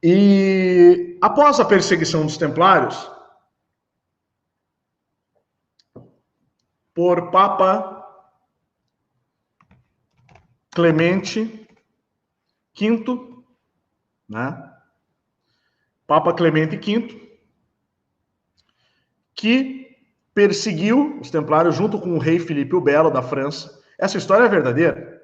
E após a perseguição dos templários, por Papa Clemente V, né? Papa Clemente V, que perseguiu os templários junto com o rei Filipe o Belo da França. Essa história é verdadeira.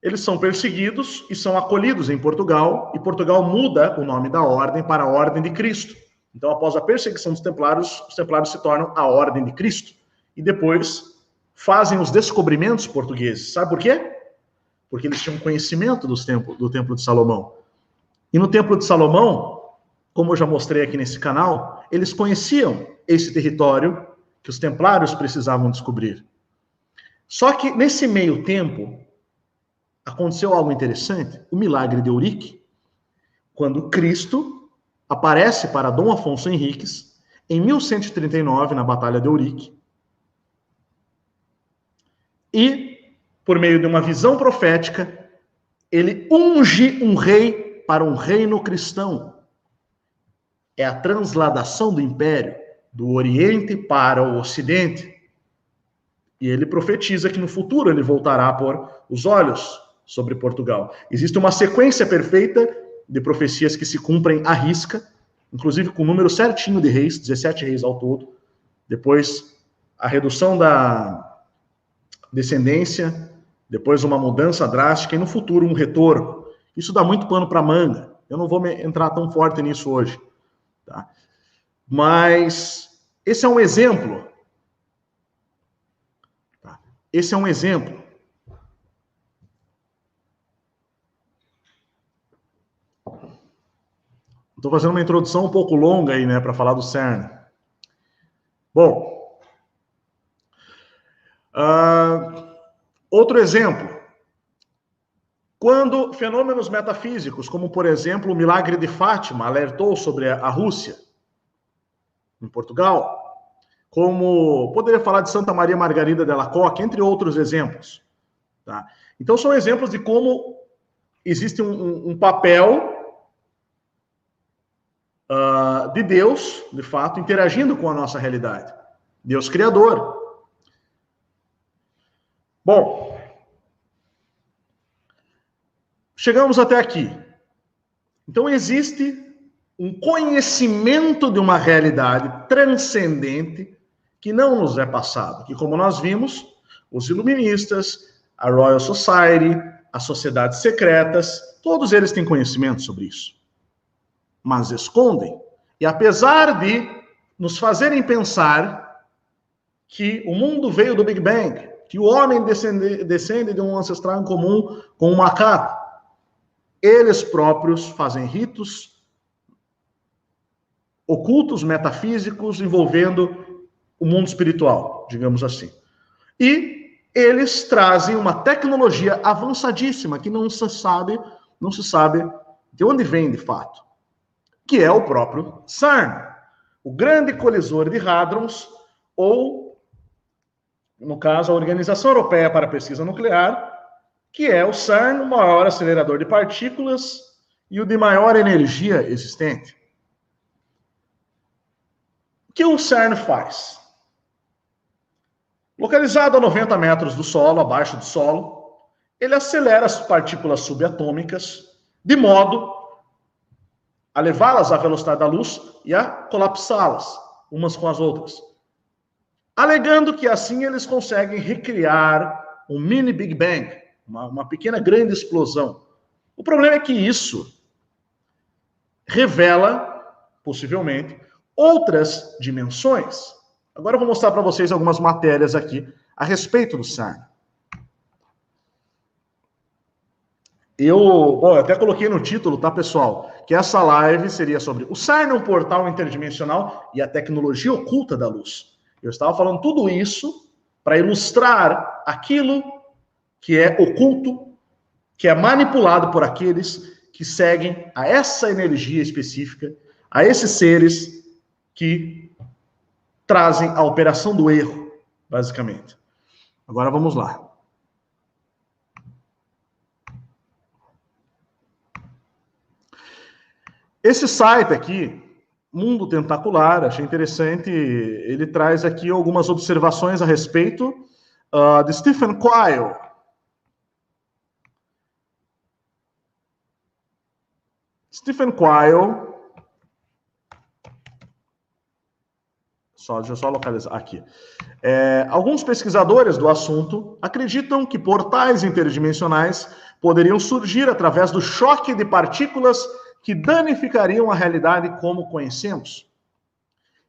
Eles são perseguidos e são acolhidos em Portugal, e Portugal muda o nome da ordem para a Ordem de Cristo. Então, após a perseguição dos templários, os templários se tornam a Ordem de Cristo. E depois fazem os descobrimentos portugueses. Sabe por quê? Porque eles tinham conhecimento do Templo de Salomão. E no Templo de Salomão, como eu já mostrei aqui nesse canal, eles conheciam esse território que os templários precisavam descobrir. Só que, nesse meio tempo, aconteceu algo interessante, o milagre de Eurique, quando Cristo aparece para Dom Afonso Henriques, em 1139, na Batalha de Eurique, e, por meio de uma visão profética, ele unge um rei para um reino cristão. É a transladação do império, do Oriente para o Ocidente. E ele profetiza que no futuro ele voltará a pôr os olhos sobre Portugal. Existe uma sequência perfeita de profecias que se cumprem à risca, inclusive com o número certinho de reis, 17 reis ao todo. Depois, a redução descendência, depois uma mudança drástica e no futuro um retorno. Isso dá muito pano para manga. Eu não vou entrar tão forte nisso hoje. Tá? Mas esse é um exemplo. Tá? Esse é um exemplo. Estou fazendo uma introdução um pouco longa aí, né, para falar do CERN. Bom, outro exemplo. Quando fenômenos metafísicos, como por exemplo o milagre de Fátima, alertou sobre a Rússia, em Portugal, como poderia falar de Santa Maria Margarida de Alacoque, entre outros exemplos. Tá? Então são exemplos de como existe um papel de Deus, de fato, interagindo com a nossa realidade. Deus Criador. Bom, chegamos até aqui. Então existe um conhecimento de uma realidade transcendente que não nos é passado. Que, como nós vimos, os iluministas, a Royal Society, as sociedades secretas, todos eles têm conhecimento sobre isso. Mas escondem. E apesar de nos fazerem pensar que o mundo veio do Big Bang, que o homem descende de um ancestral em comum com um macaco, eles próprios fazem ritos ocultos, metafísicos, envolvendo o mundo espiritual, digamos assim. E eles trazem uma tecnologia avançadíssima que não se sabe de onde vem de fato, que é o próprio CERN, o Grande Colisor de Hadrons, ou, no caso, a Organização Europeia para a Pesquisa Nuclear, que é o CERN, o maior acelerador de partículas e o de maior energia existente. O que o CERN faz? Localizado a 90 metros do solo, abaixo do solo, ele acelera as partículas subatômicas de modo a levá-las à velocidade da luz e a colapsá-las umas com as outras. Alegando que assim eles conseguem recriar um mini Big Bang, uma pequena grande explosão. O problema é que isso revela, possivelmente, outras dimensões. Agora eu vou mostrar para vocês algumas matérias aqui a respeito do CERN. Eu até coloquei no título, tá, pessoal? Que essa live seria sobre o CERN, um portal interdimensional e a tecnologia oculta da luz. Eu estava falando tudo isso para ilustrar aquilo que é oculto, que é manipulado por aqueles que seguem a essa energia específica, a esses seres que trazem a operação do erro, basicamente. Agora vamos lá. Esse site aqui, Mundo Tentacular, achei interessante, ele traz aqui algumas observações a respeito de Stephen Quayle. Stephen Quayle, deixa eu só localizar aqui. Alguns pesquisadores do assunto acreditam que portais interdimensionais poderiam surgir através do choque de partículas que danificariam a realidade como conhecemos.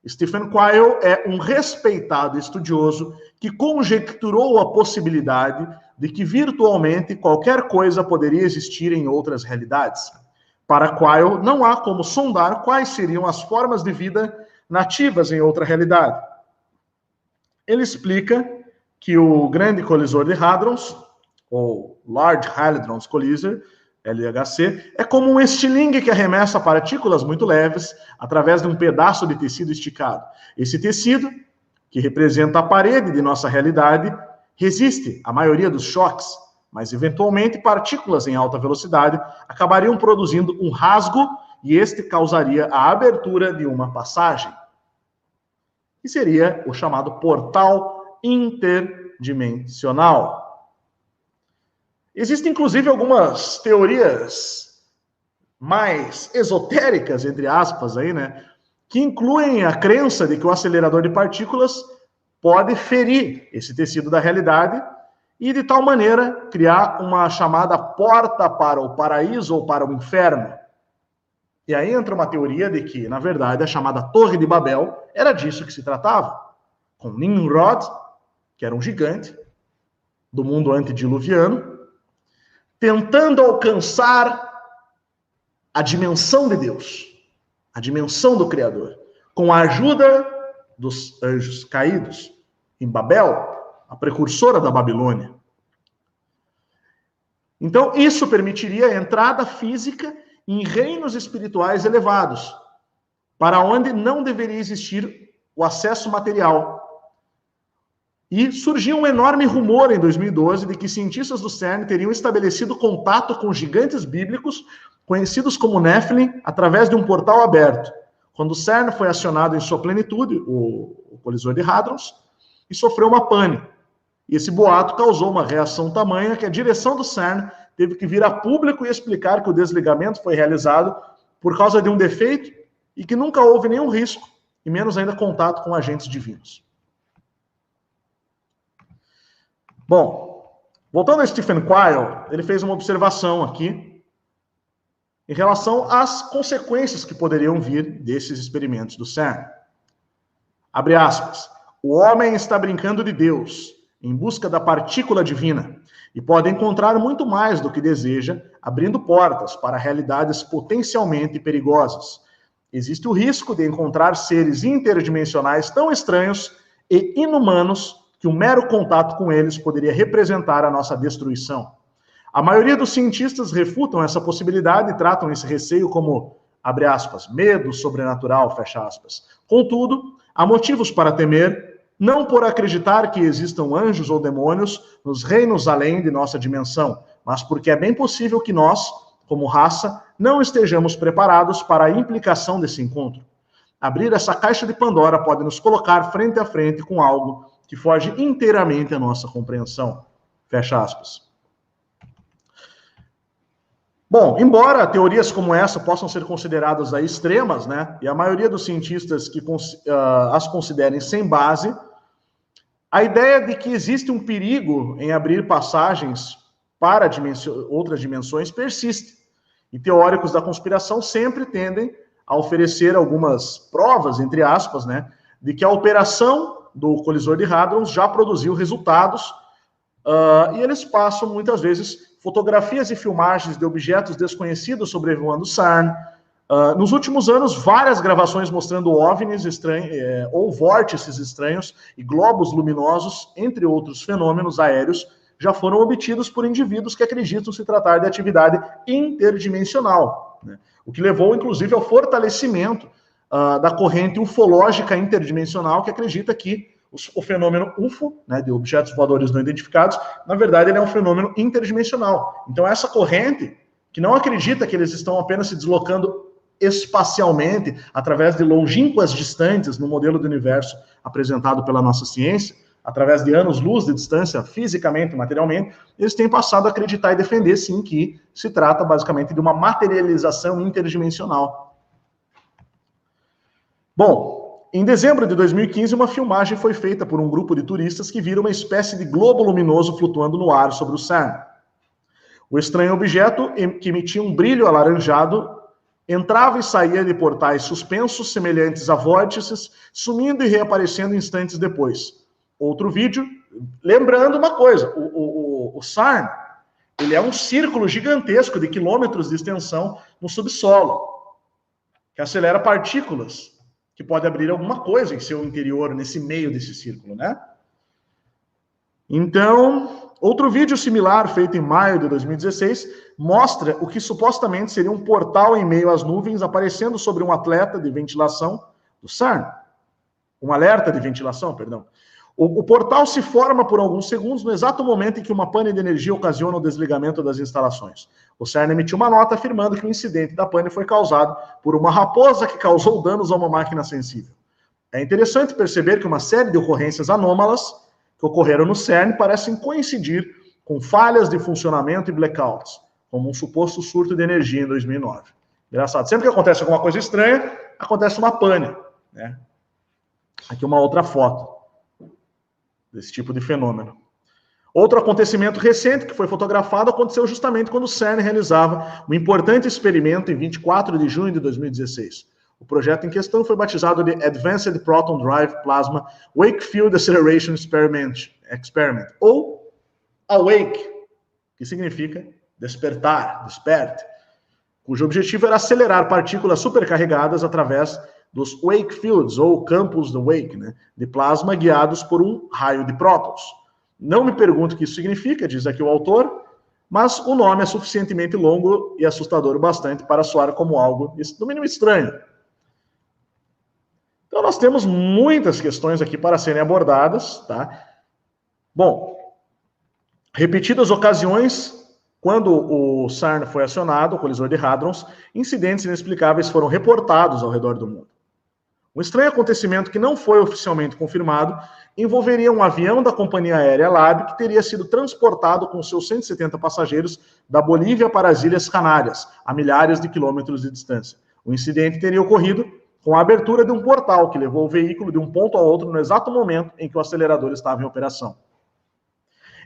Stephen Quayle é um respeitado estudioso que conjecturou a possibilidade de que virtualmente qualquer coisa poderia existir em outras realidades. Para Quayle, não há como sondar quais seriam as formas de vida nativas em outra realidade. Ele explica que o Grande Colisor de Hadrons, ou Large Hadron Collider, LHC, é como um estilingue que arremessa partículas muito leves através de um pedaço de tecido esticado. Esse tecido, que representa a parede de nossa realidade, resiste à maioria dos choques, mas eventualmente partículas em alta velocidade acabariam produzindo um rasgo e este causaria a abertura de uma passagem, que seria o chamado portal interdimensional. Existem, inclusive, algumas teorias mais esotéricas, entre aspas, aí, né, que incluem a crença de que o acelerador de partículas pode ferir esse tecido da realidade e de tal maneira criar uma chamada porta para o paraíso ou para o inferno. E aí entra uma teoria de que, na verdade, a chamada Torre de Babel era disso que se tratava, com Nimrod, que era um gigante do mundo antediluviano, tentando alcançar a dimensão de Deus, a dimensão do Criador, com a ajuda dos anjos caídos em Babel, a precursora da Babilônia. Então, isso permitiria a entrada física em reinos espirituais elevados, para onde não deveria existir o acesso material. E surgiu um enorme rumor em 2012 de que cientistas do CERN teriam estabelecido contato com gigantes bíblicos, conhecidos como Nephilim, através de um portal aberto. Quando o CERN foi acionado em sua plenitude, o colisor de Hadrons, e sofreu uma pane. E esse boato causou uma reação tamanha que a direção do CERN teve que vir a público e explicar que o desligamento foi realizado por causa de um defeito e que nunca houve nenhum risco, e menos ainda contato com agentes divinos. Bom, voltando a Stephen Quayle, ele fez uma observação aqui em relação às consequências que poderiam vir desses experimentos do CERN. Abre aspas. O homem está brincando de Deus, em busca da partícula divina, e pode encontrar muito mais do que deseja, abrindo portas para realidades potencialmente perigosas. Existe o risco de encontrar seres interdimensionais tão estranhos e inumanos que o mero contato com eles poderia representar a nossa destruição. A maioria dos cientistas refutam essa possibilidade e tratam esse receio como, abre aspas, medo sobrenatural, fecha aspas. Contudo, há motivos para temer, não por acreditar que existam anjos ou demônios nos reinos além de nossa dimensão, mas porque é bem possível que nós, como raça, não estejamos preparados para a implicação desse encontro. Abrir essa caixa de Pandora pode nos colocar frente a frente com algo que foge inteiramente à nossa compreensão. Fecha aspas. Bom, embora teorias como essa possam ser consideradas aí extremas, né, e a maioria dos cientistas que as considerem sem base, a ideia de que existe um perigo em abrir passagens para outras dimensões persiste. E teóricos da conspiração sempre tendem a oferecer algumas provas, entre aspas, né, de que a operação do colisor de Hadrons já produziu resultados, e eles passam muitas vezes fotografias e filmagens de objetos desconhecidos sobrevoando o CERN. Nos últimos anos, várias gravações mostrando OVNIs estranhos, ou vórtices estranhos e globos luminosos, entre outros fenômenos aéreos, já foram obtidos por indivíduos que acreditam se tratar de atividade interdimensional, né? O que levou, inclusive, ao fortalecimento da corrente ufológica interdimensional, que acredita que o fenômeno UFO, né, de objetos voadores não identificados, na verdade, ele é um fenômeno interdimensional. Então, essa corrente, que não acredita que eles estão apenas se deslocando espacialmente, através de longínquas distantes no modelo do universo apresentado pela nossa ciência, através de anos-luz de distância, fisicamente, materialmente, eles têm passado a acreditar e defender, sim, que se trata, basicamente, de uma materialização interdimensional. Bom, em dezembro de 2015, uma filmagem foi feita por um grupo de turistas que viram uma espécie de globo luminoso flutuando no ar sobre o CERN. O estranho objeto, que emitia um brilho alaranjado, entrava e saía de portais suspensos, semelhantes a vórtices, sumindo e reaparecendo instantes depois. Outro vídeo, lembrando uma coisa, o CERN, ele é um círculo gigantesco de quilômetros de extensão no subsolo, que acelera partículas, que pode abrir alguma coisa em seu interior, nesse meio desse círculo, né? Então, outro vídeo similar, feito em maio de 2016, mostra o que supostamente seria um portal em meio às nuvens, aparecendo sobre um atleta de ventilação do CERN. Um alerta de ventilação, perdão. O portal se forma por alguns segundos no exato momento em que uma pane de energia ocasiona o desligamento das instalações. O CERN emitiu uma nota afirmando que o incidente da pane foi causado por uma raposa que causou danos a uma máquina sensível. É interessante perceber que uma série de ocorrências anômalas que ocorreram no CERN parecem coincidir com falhas de funcionamento e blackouts, como um suposto surto de energia em 2009. Engraçado, sempre que acontece alguma coisa estranha, acontece uma pane, né? Aqui uma outra foto desse tipo de fenômeno. Outro acontecimento recente que foi fotografado aconteceu justamente quando o CERN realizava um importante experimento em 24 de junho de 2016. O projeto em questão foi batizado de Advanced Proton Drive Plasma Wakefield Acceleration Experiment, ou AWAKE, que significa despertar, desperte, cujo objetivo era acelerar partículas supercarregadas através dos wake fields, ou campos do wake, né, de plasma guiados por um raio de prótons. Não me pergunto o que isso significa, diz aqui o autor, mas o nome é suficientemente longo e assustador o bastante para soar como algo, no mínimo, estranho. Então, nós temos muitas questões aqui para serem abordadas, tá? Bom, repetidas ocasiões, quando o CERN foi acionado, o colisor de hadrons, incidentes inexplicáveis foram reportados ao redor do mundo. Um estranho acontecimento que não foi oficialmente confirmado envolveria um avião da companhia aérea LAB que teria sido transportado com seus 170 passageiros da Bolívia para as Ilhas Canárias, a milhares de quilômetros de distância. O incidente teria ocorrido com a abertura de um portal que levou o veículo de um ponto ao outro no exato momento em que o acelerador estava em operação.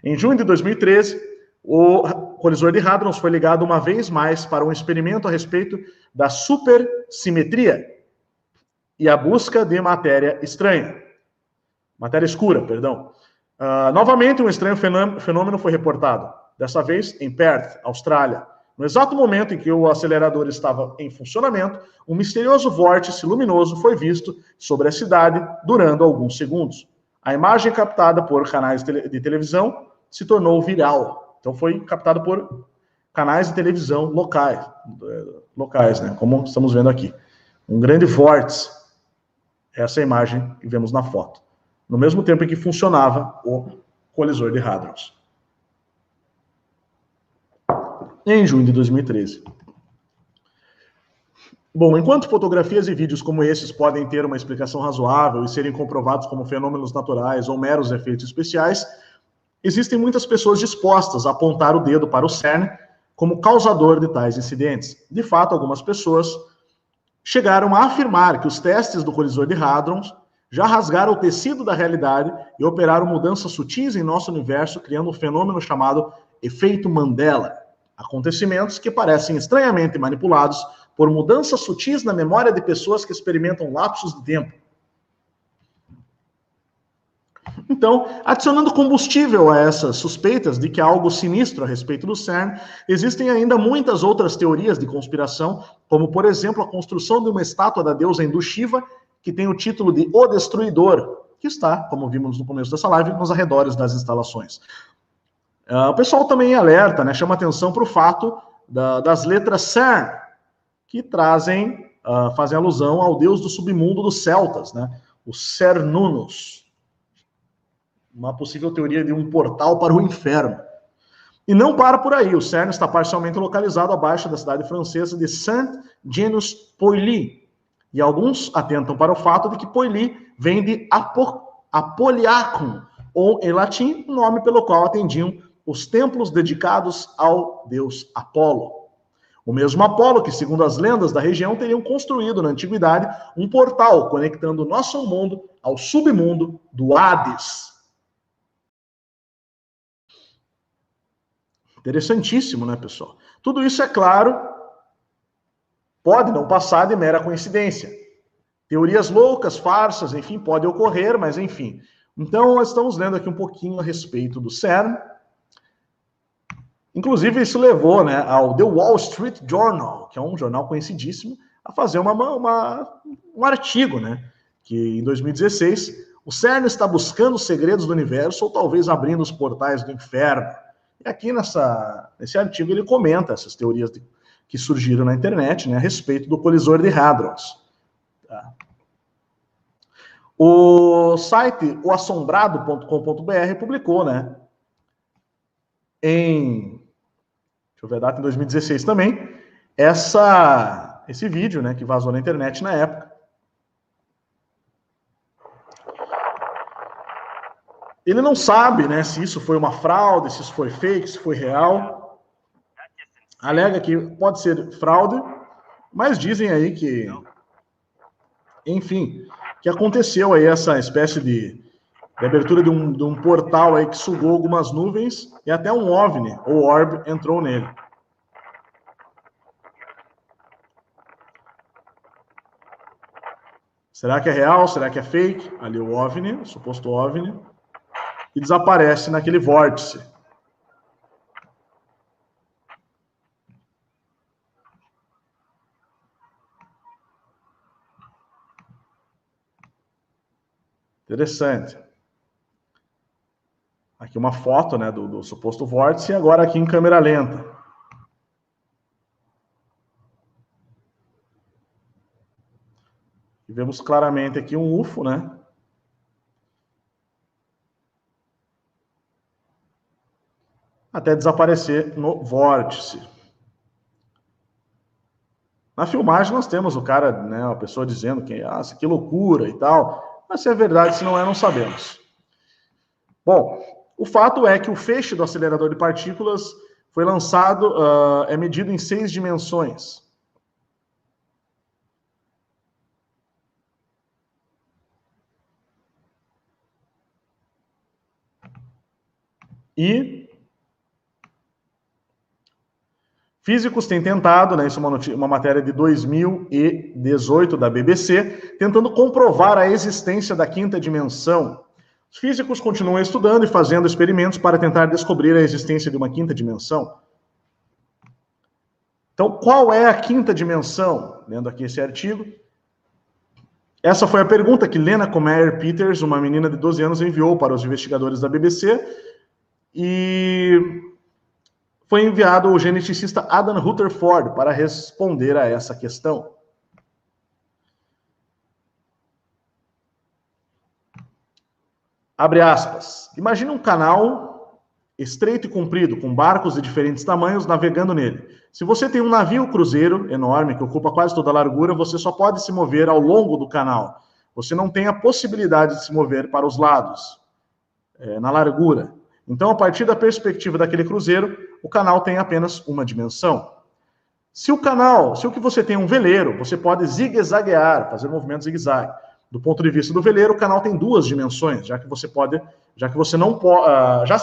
Em junho de 2013, o colisor de hadrons foi ligado uma vez mais para um experimento a respeito da supersimetria e a busca de matéria estranha. Matéria escura, perdão. Novamente, um estranho fenômeno foi reportado, dessa vez em Perth, Austrália. No exato momento em que o acelerador estava em funcionamento, um misterioso vórtice luminoso foi visto sobre a cidade, durando alguns segundos. A imagem captada por canais de televisão se tornou viral. Então foi captado por canais de televisão locais, né? Como estamos vendo aqui. Um grande vórtice. Essa é a imagem que vemos na foto. No mesmo tempo em que funcionava o colisor de hadrons. Em junho de 2013. Bom, enquanto fotografias e vídeos como esses podem ter uma explicação razoável e serem comprovados como fenômenos naturais ou meros efeitos especiais, existem muitas pessoas dispostas a apontar o dedo para o CERN como causador de tais incidentes. De fato, algumas pessoas chegaram a afirmar que os testes do colisor de hadrons já rasgaram o tecido da realidade e operaram mudanças sutis em nosso universo, criando um fenômeno chamado efeito Mandela. Acontecimentos que parecem estranhamente manipulados por mudanças sutis na memória de pessoas que experimentam lapsos de tempo. Então, adicionando combustível a essas suspeitas de que há algo sinistro a respeito do CERN, existem ainda muitas outras teorias de conspiração, como, por exemplo, a construção de uma estátua da deusa hindu Shiva, que tem o título de O Destruidor, que está, como vimos no começo dessa live, nos arredores das instalações. O pessoal também alerta, né, chama atenção para o fato das letras CERN, que fazem alusão ao deus do submundo dos celtas, né, o Cernunnos. Uma possível teoria de um portal para o inferno. E não para por aí, o CERN está parcialmente localizado abaixo da cidade francesa de Saint-Genus-Pouilly, e alguns atentam para o fato de que Pouilly vem de Apoliacum, ou, em latim, nome pelo qual atendiam os templos dedicados ao deus Apolo. O mesmo Apolo que, segundo as lendas da região, teriam construído na antiguidade um portal conectando o nosso mundo ao submundo do Hades. Interessantíssimo, né, pessoal? Tudo isso, é claro, pode não passar de mera coincidência. Teorias loucas, farsas, enfim, podem ocorrer, mas enfim. Então, nós estamos lendo aqui um pouquinho a respeito do CERN. Inclusive, isso levou, né, ao The Wall Street Journal, que é um jornal conhecidíssimo, a fazer um artigo, né, que em 2016, o CERN está buscando os segredos do universo ou talvez abrindo os portais do inferno. E aqui nesse artigo ele comenta essas teorias que surgiram na internet, né, a respeito do colisor de hadrons. Tá. O site oassombrado.com.br publicou, né, deixa eu ver a data, em 2016 também, esse vídeo, né, que vazou na internet na época. Ele não sabe, né, se isso foi uma fraude, se isso foi fake, se foi real. Alega que pode ser fraude, mas dizem aí que, enfim, que aconteceu aí essa espécie de de abertura de um portal aí que sugou algumas nuvens e até um OVNI, ou orb, entrou nele. Será que é real? Será que é fake? Ali o OVNI, o suposto OVNI, e desaparece naquele vórtice. Interessante. Aqui uma foto, né, do suposto vórtice, e agora aqui em câmera lenta. E vemos claramente aqui um UFO, né? Até desaparecer no vórtice. Na filmagem nós temos o cara, né, a pessoa dizendo que loucura e tal, mas se é verdade, se não é, não sabemos. Bom, o fato é que o feixe do acelerador de partículas foi lançado, é medido em 6 dimensões. E físicos têm tentado, né, isso é uma matéria de 2018 da BBC, tentando comprovar a existência da quinta dimensão. Os físicos continuam estudando e fazendo experimentos para tentar descobrir a existência de uma quinta dimensão. Então, qual é a quinta dimensão? Lendo aqui esse artigo. Essa foi a pergunta que Lena Comer Peters, uma menina de 12 anos, enviou para os investigadores da BBC. E foi enviado o geneticista Adam Rutherford para responder a essa questão. Abre aspas. Imagine um canal estreito e comprido, com barcos de diferentes tamanhos navegando nele. Se você tem um navio cruzeiro enorme, que ocupa quase toda a largura, você só pode se mover ao longo do canal. Você não tem a possibilidade de se mover para os lados, na largura. Então, a partir da perspectiva daquele cruzeiro, o canal tem apenas uma dimensão. Se o que você tem é um veleiro, você pode zigue-zaguear, fazer movimento zigue-zague. Do ponto de vista do veleiro, o canal tem 2 dimensões, já se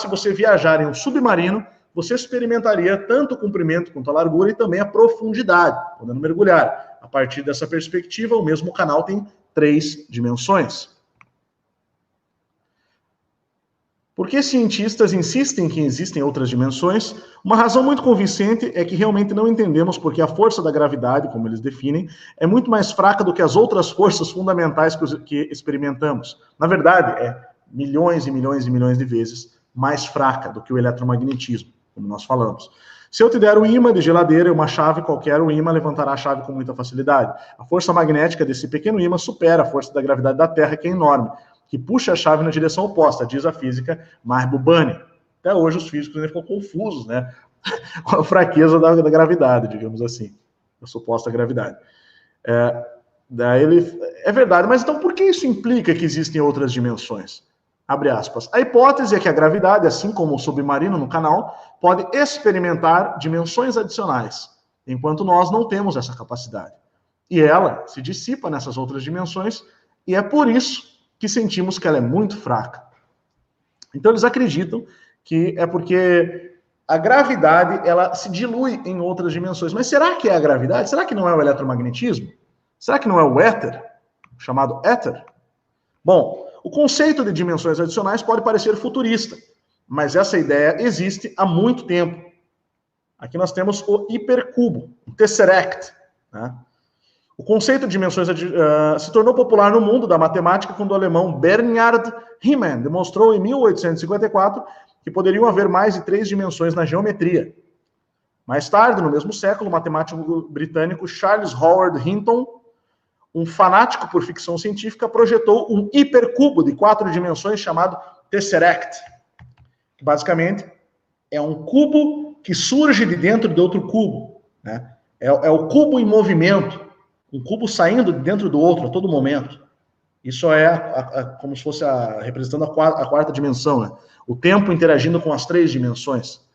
você viajar em um submarino, você experimentaria tanto o comprimento quanto a largura e também a profundidade, podendo mergulhar. A partir dessa perspectiva, o mesmo canal tem 3 dimensões. Por que cientistas insistem que existem outras dimensões? Uma razão muito convincente é que realmente não entendemos porque a força da gravidade, como eles definem, é muito mais fraca do que as outras forças fundamentais que experimentamos. Na verdade, é milhões e milhões e milhões de vezes mais fraca do que o eletromagnetismo, como nós falamos. Se eu te der um ímã de geladeira e uma chave qualquer, o ímã levantará a chave com muita facilidade. A força magnética desse pequeno ímã supera a força da gravidade da Terra, que é enorme, que puxa a chave na direção oposta, diz a física Mahbubani. Até hoje os físicos ainda ficam confusos, né, com a fraqueza da gravidade, digamos assim, a suposta gravidade. É verdade, mas então por que isso implica que existem outras dimensões? Abre aspas. A hipótese é que a gravidade, assim como o submarino no canal, pode experimentar dimensões adicionais, enquanto nós não temos essa capacidade. E ela se dissipa nessas outras dimensões, e é por isso que sentimos que ela é muito fraca. Então eles acreditam que é porque a gravidade ela se dilui em outras dimensões. Mas será que é a gravidade? Será que não é o eletromagnetismo? Será que não é o éter? Chamado éter? Bom, o conceito de dimensões adicionais pode parecer futurista, mas essa ideia existe há muito tempo. Aqui nós temos o hipercubo, o tesseract, né? O conceito de dimensões se tornou popular no mundo da matemática quando o alemão Bernhard Riemann demonstrou em 1854 que poderiam haver mais de 3 dimensões na geometria. Mais tarde, no mesmo século, o matemático britânico Charles Howard Hinton, um fanático por ficção científica, projetou um hipercubo de 4 dimensões chamado tesseract. Basicamente, é um cubo que surge de dentro de outro cubo, né? É o cubo em movimento. Um cubo saindo de dentro do outro a todo momento. Isso é como se fosse representando a quarta dimensão, né? O tempo interagindo com as 3 dimensões.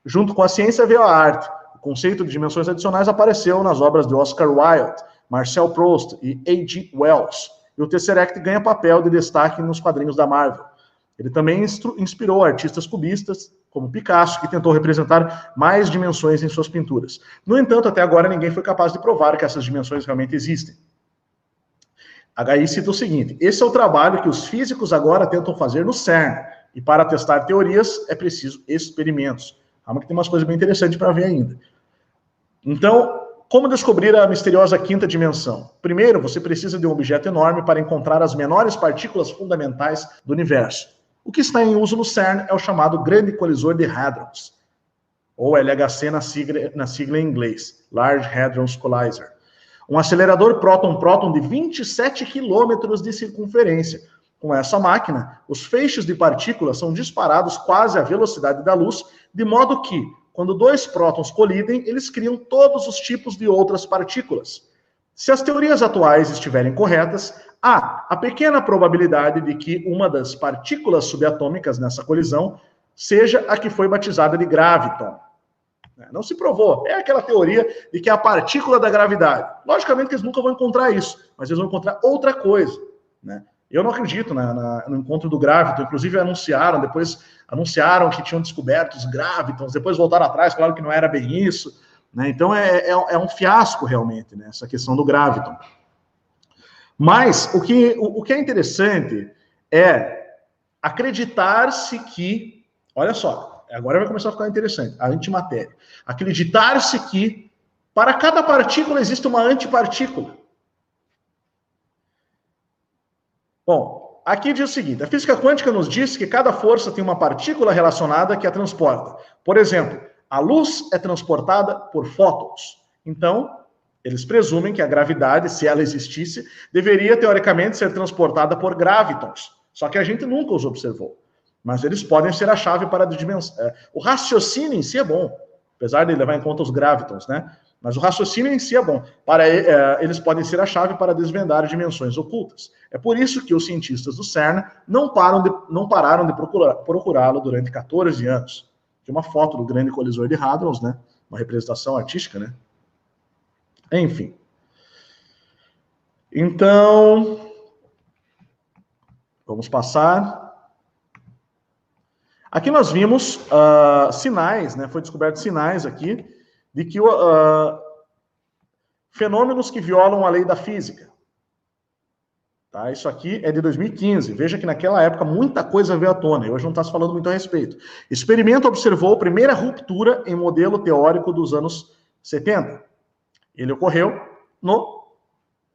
Junto com a ciência veio a arte. O conceito de dimensões adicionais apareceu nas obras de Oscar Wilde, Marcel Proust e A.G. Wells. E o Tesseract ganha papel de destaque nos quadrinhos da Marvel. Ele também inspirou artistas cubistas, como Picasso, que tentou representar mais dimensões em suas pinturas. No entanto, até agora ninguém foi capaz de provar que essas dimensões realmente existem. Aí cita o seguinte: esse é o trabalho que os físicos agora tentam fazer no CERN, e para testar teorias é preciso experimentos. Calma que tem umas coisas bem interessantes para ver ainda. Então, como descobrir a misteriosa quinta dimensão? Primeiro, você precisa de um objeto enorme para encontrar as menores partículas fundamentais do universo. O que está em uso no CERN é o chamado Grande Colisor de Hadrons, ou LHC na sigla em inglês, Large Hadron Collider. Um acelerador próton-próton de 27 quilômetros de circunferência. Com essa máquina, os feixes de partículas são disparados quase à velocidade da luz, de modo que, quando dois prótons colidem, eles criam todos os tipos de outras partículas. Se as teorias atuais estiverem corretas, há a pequena probabilidade de que uma das partículas subatômicas nessa colisão seja a que foi batizada de graviton. Não se provou. É aquela teoria de que é a partícula da gravidade. Logicamente que eles nunca vão encontrar isso, mas eles vão encontrar outra coisa, né? Eu não acredito no encontro do graviton. Inclusive depois anunciaram que tinham descoberto os gravitons, depois voltaram atrás, claro que não era bem isso, né? Então é um fiasco realmente, né, essa questão do graviton. Mas o que é interessante é acreditar-se que, olha só, agora vai começar a ficar interessante, a antimatéria. Acreditar-se que para cada partícula existe uma antipartícula. Bom, aqui diz o seguinte: a física quântica nos diz que cada força tem uma partícula relacionada que a transporta. Por exemplo, a luz é transportada por fótons. Então, eles presumem que a gravidade, se ela existisse, deveria, teoricamente, ser transportada por gravitons. Só que a gente nunca os observou. Mas eles podem ser a chave para a dimensão. O raciocínio em si é bom, apesar de levar em conta os gravitons, né? Mas o raciocínio em si é bom. Eles podem ser a chave para desvendar dimensões ocultas. É por isso que os cientistas do CERN não pararam de procurá-lo durante 14 anos. Tem uma foto do Grande Colisor de Hadrons, né? Uma representação artística, né? Enfim. Então, vamos passar. Aqui nós vimos sinais, né? Foi descoberto sinais aqui de que fenômenos que violam a lei da física. Tá? Isso aqui é de 2015. Veja que naquela época muita coisa veio à tona, e hoje não está se falando muito a respeito. Experimento observou a primeira ruptura em modelo teórico dos anos 70. Ele ocorreu no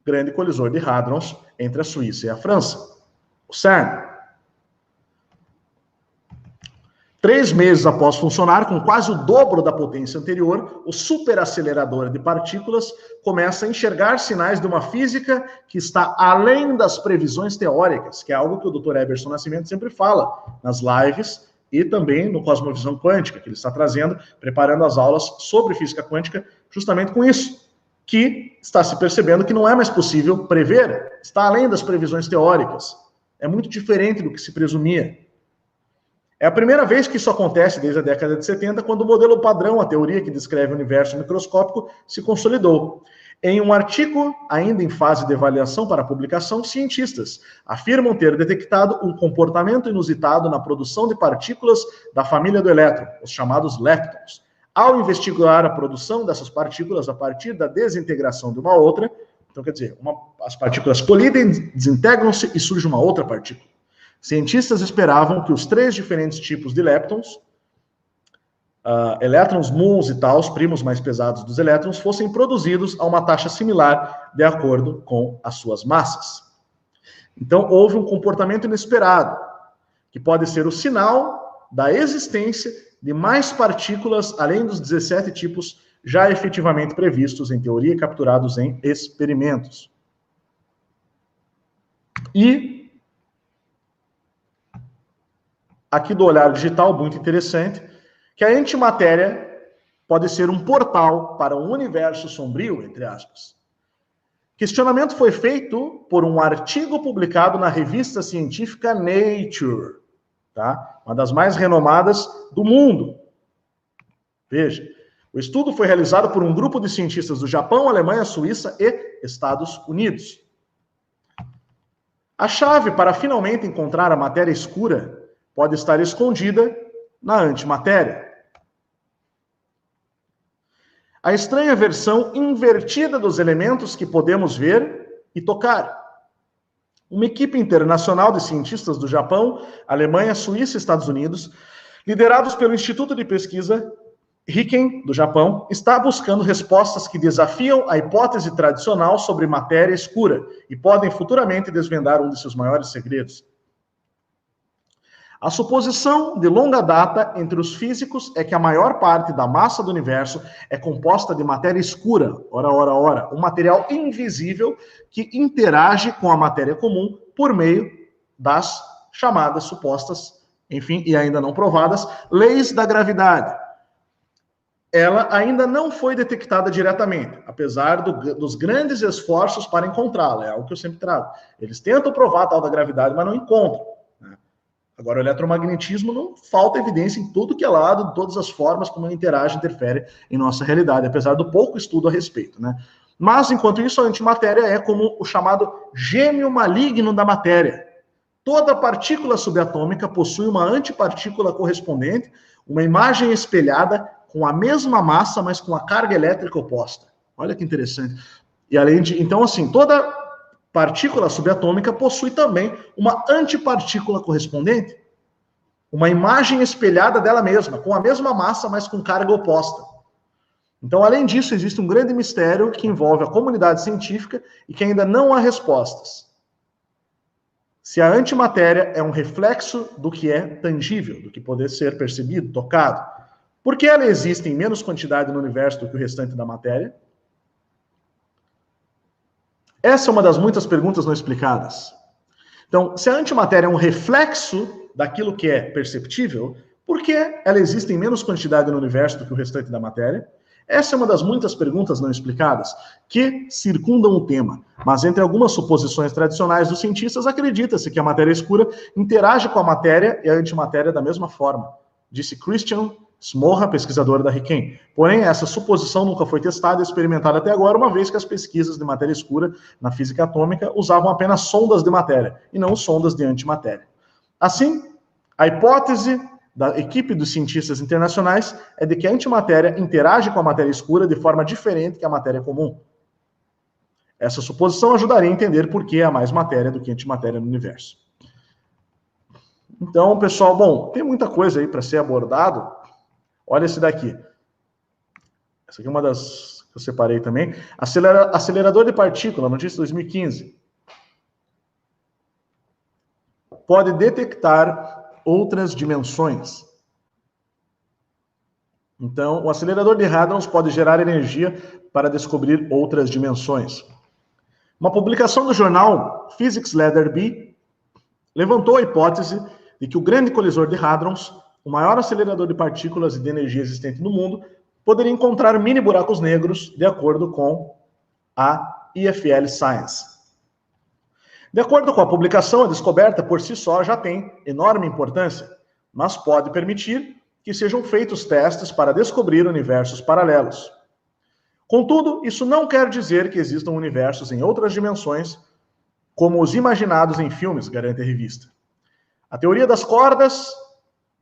Grande Colisor de Hadrons, entre a Suíça e a França, o CERN. 3 meses após funcionar, com quase o dobro da potência anterior, o superacelerador de partículas começa a enxergar sinais de uma física que está além das previsões teóricas, que é algo que o Dr. Eberson Nascimento sempre fala nas lives e também no Cosmovisão Quântica, que ele está trazendo, preparando as aulas sobre física quântica, justamente com isso, que está se percebendo que não é mais possível prever, está além das previsões teóricas. É muito diferente do que se presumia. É a primeira vez que isso acontece desde a década de 70, quando o modelo padrão, a teoria que descreve o universo microscópico, se consolidou. Em um artigo, ainda em fase de avaliação para publicação, cientistas afirmam ter detectado um comportamento inusitado na produção de partículas da família do elétron, os chamados leptons. Ao investigar a produção dessas partículas a partir da desintegração de uma outra, então quer dizer, as partículas colidem, desintegram-se e surge uma outra partícula. Cientistas esperavam que os 3 diferentes tipos de leptons, elétrons, muons e taus, primos mais pesados dos elétrons, fossem produzidos a uma taxa similar de acordo com as suas massas. Então, houve um comportamento inesperado, que pode ser o sinal da existência de mais partículas, além dos 17 tipos já efetivamente previstos em teoria e capturados em experimentos. E aqui do olhar digital, muito interessante, que a antimatéria pode ser um portal para um universo sombrio, entre aspas. Questionamento foi feito por um artigo publicado na revista científica Nature, tá? Uma das mais renomadas do mundo. Veja, o estudo foi realizado por um grupo de cientistas do Japão, Alemanha, Suíça e Estados Unidos. A chave para finalmente encontrar a matéria escura pode estar escondida na antimatéria. A estranha versão invertida dos elementos que podemos ver e tocar. Uma equipe internacional de cientistas do Japão, Alemanha, Suíça e Estados Unidos, liderados pelo Instituto de Pesquisa Riken, do Japão, está buscando respostas que desafiam a hipótese tradicional sobre matéria escura e podem futuramente desvendar um de seus maiores segredos. A suposição de longa data entre os físicos é que a maior parte da massa do universo é composta de matéria escura, ora, um material invisível que interage com a matéria comum por meio das chamadas supostas, enfim, e ainda não provadas, leis da gravidade. Ela ainda não foi detectada diretamente, apesar dos grandes esforços para encontrá-la. É algo que eu sempre trago. Eles tentam provar a tal da gravidade, mas não encontram. Né? Agora, o eletromagnetismo não falta evidência em tudo que é lado, de todas as formas como ele interage e interfere em nossa realidade, apesar do pouco estudo a respeito. Né? Mas, enquanto isso, a antimatéria é como o chamado gêmeo maligno da matéria. Toda partícula subatômica possui uma antipartícula correspondente, uma imagem espelhada com a mesma massa, mas com a carga elétrica oposta. Olha que interessante. E além de, então, assim, toda partícula subatômica possui também uma antipartícula correspondente, uma imagem espelhada dela mesma, com a mesma massa, mas com carga oposta. Então, além disso, existe um grande mistério que envolve a comunidade científica e que ainda não há respostas. Se a antimatéria é um reflexo do que é tangível, do que pode ser percebido, tocado. Por que ela existe em menos quantidade no universo do que o restante da matéria? Essa é uma das muitas perguntas não explicadas. Então, se a antimatéria é um reflexo daquilo que é perceptível, por que ela existe em menos quantidade no universo do que o restante da matéria? Essa é uma das muitas perguntas não explicadas que circundam o tema. Mas entre algumas suposições tradicionais dos cientistas, acredita-se que a matéria escura interage com a matéria e a antimatéria da mesma forma, disse Christian Smorra, pesquisador da Riken. Porém, essa suposição nunca foi testada e experimentada até agora, uma vez que as pesquisas de matéria escura na física atômica usavam apenas sondas de matéria, e não sondas de antimatéria. Assim, a hipótese da equipe dos cientistas internacionais é de que a antimatéria interage com a matéria escura de forma diferente que a matéria comum. Essa suposição ajudaria a entender por que há mais matéria do que antimatéria no universo. Então, pessoal, bom, tem muita coisa aí para ser abordado. Olha esse daqui. Essa aqui é uma das que eu separei também. Acelerador de partícula, notícia 2015. Pode detectar outras dimensões. Então, o acelerador de hadrons pode gerar energia para descobrir outras dimensões. Uma publicação do jornal Physics Letter B levantou a hipótese de que o grande colisor de hadrons, o maior acelerador de partículas e de energia existente no mundo, poderia encontrar mini buracos negros, de acordo com a EFL Science. De acordo com a publicação, a descoberta por si só já tem enorme importância, mas pode permitir que sejam feitos testes para descobrir universos paralelos. Contudo, isso não quer dizer que existam universos em outras dimensões, como os imaginados em filmes, garante a revista. A teoria das cordas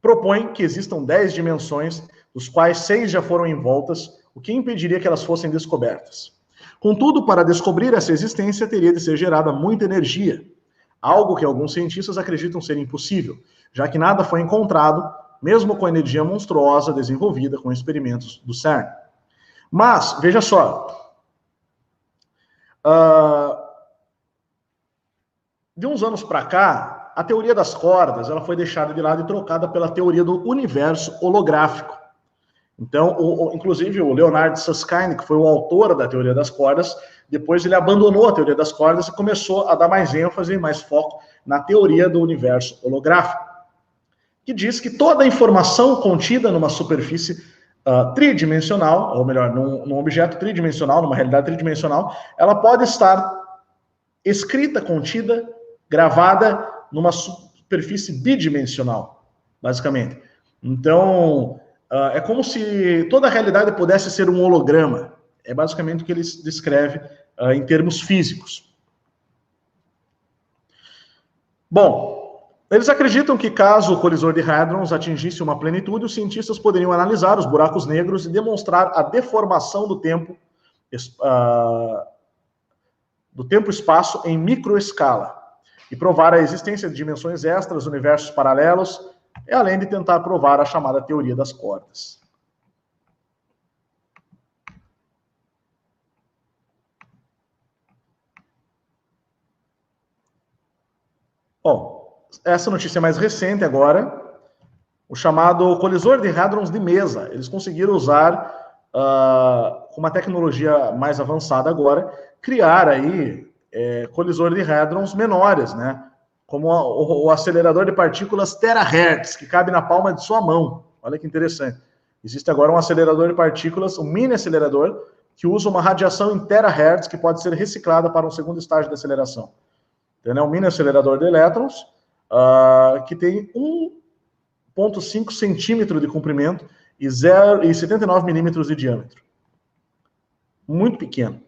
propõe que existam 10 dimensões, dos quais 6 já foram envoltas, o que impediria que elas fossem descobertas. Contudo, para descobrir essa existência, teria de ser gerada muita energia, algo que alguns cientistas acreditam ser impossível, já que nada foi encontrado, mesmo com a energia monstruosa desenvolvida com experimentos do CERN. Mas, veja só, de uns anos para cá, a teoria das cordas ela foi deixada de lado e trocada pela teoria do universo holográfico. Então, inclusive, o Leonard Susskind, que foi o autor da teoria das cordas, depois ele abandonou a teoria das cordas e começou a dar mais ênfase e mais foco na teoria do universo holográfico, que diz que toda a informação contida numa superfície tridimensional, ou melhor, num objeto tridimensional, numa realidade tridimensional, ela pode estar escrita, contida, gravada numa superfície bidimensional, basicamente. Então, é como se toda a realidade pudesse ser um holograma. É basicamente o que ele descreve em termos físicos. Bom, Eles acreditam que caso o colisor de hadrons atingisse uma plenitude, os cientistas poderiam analisar os buracos negros e demonstrar a deformação do tempo espaço em microescala e provar a existência de dimensões extras, universos paralelos, além de tentar provar a chamada teoria das cordas. Bom, essa notícia mais recente agora, o chamado colisor de hadrons de mesa. Eles conseguiram usar, com uma tecnologia mais avançada agora, criar aí colisor de hadrons menores, né? Como o acelerador de partículas terahertz, que cabe na palma de sua mão. Olha que interessante. Existe agora um acelerador de partículas, um mini acelerador, que usa uma radiação em terahertz, que pode ser reciclada para um segundo estágio de aceleração. Então, é um mini acelerador de elétrons, que tem 1,5 centímetro de comprimento e 79 milímetros de diâmetro. Muito pequeno.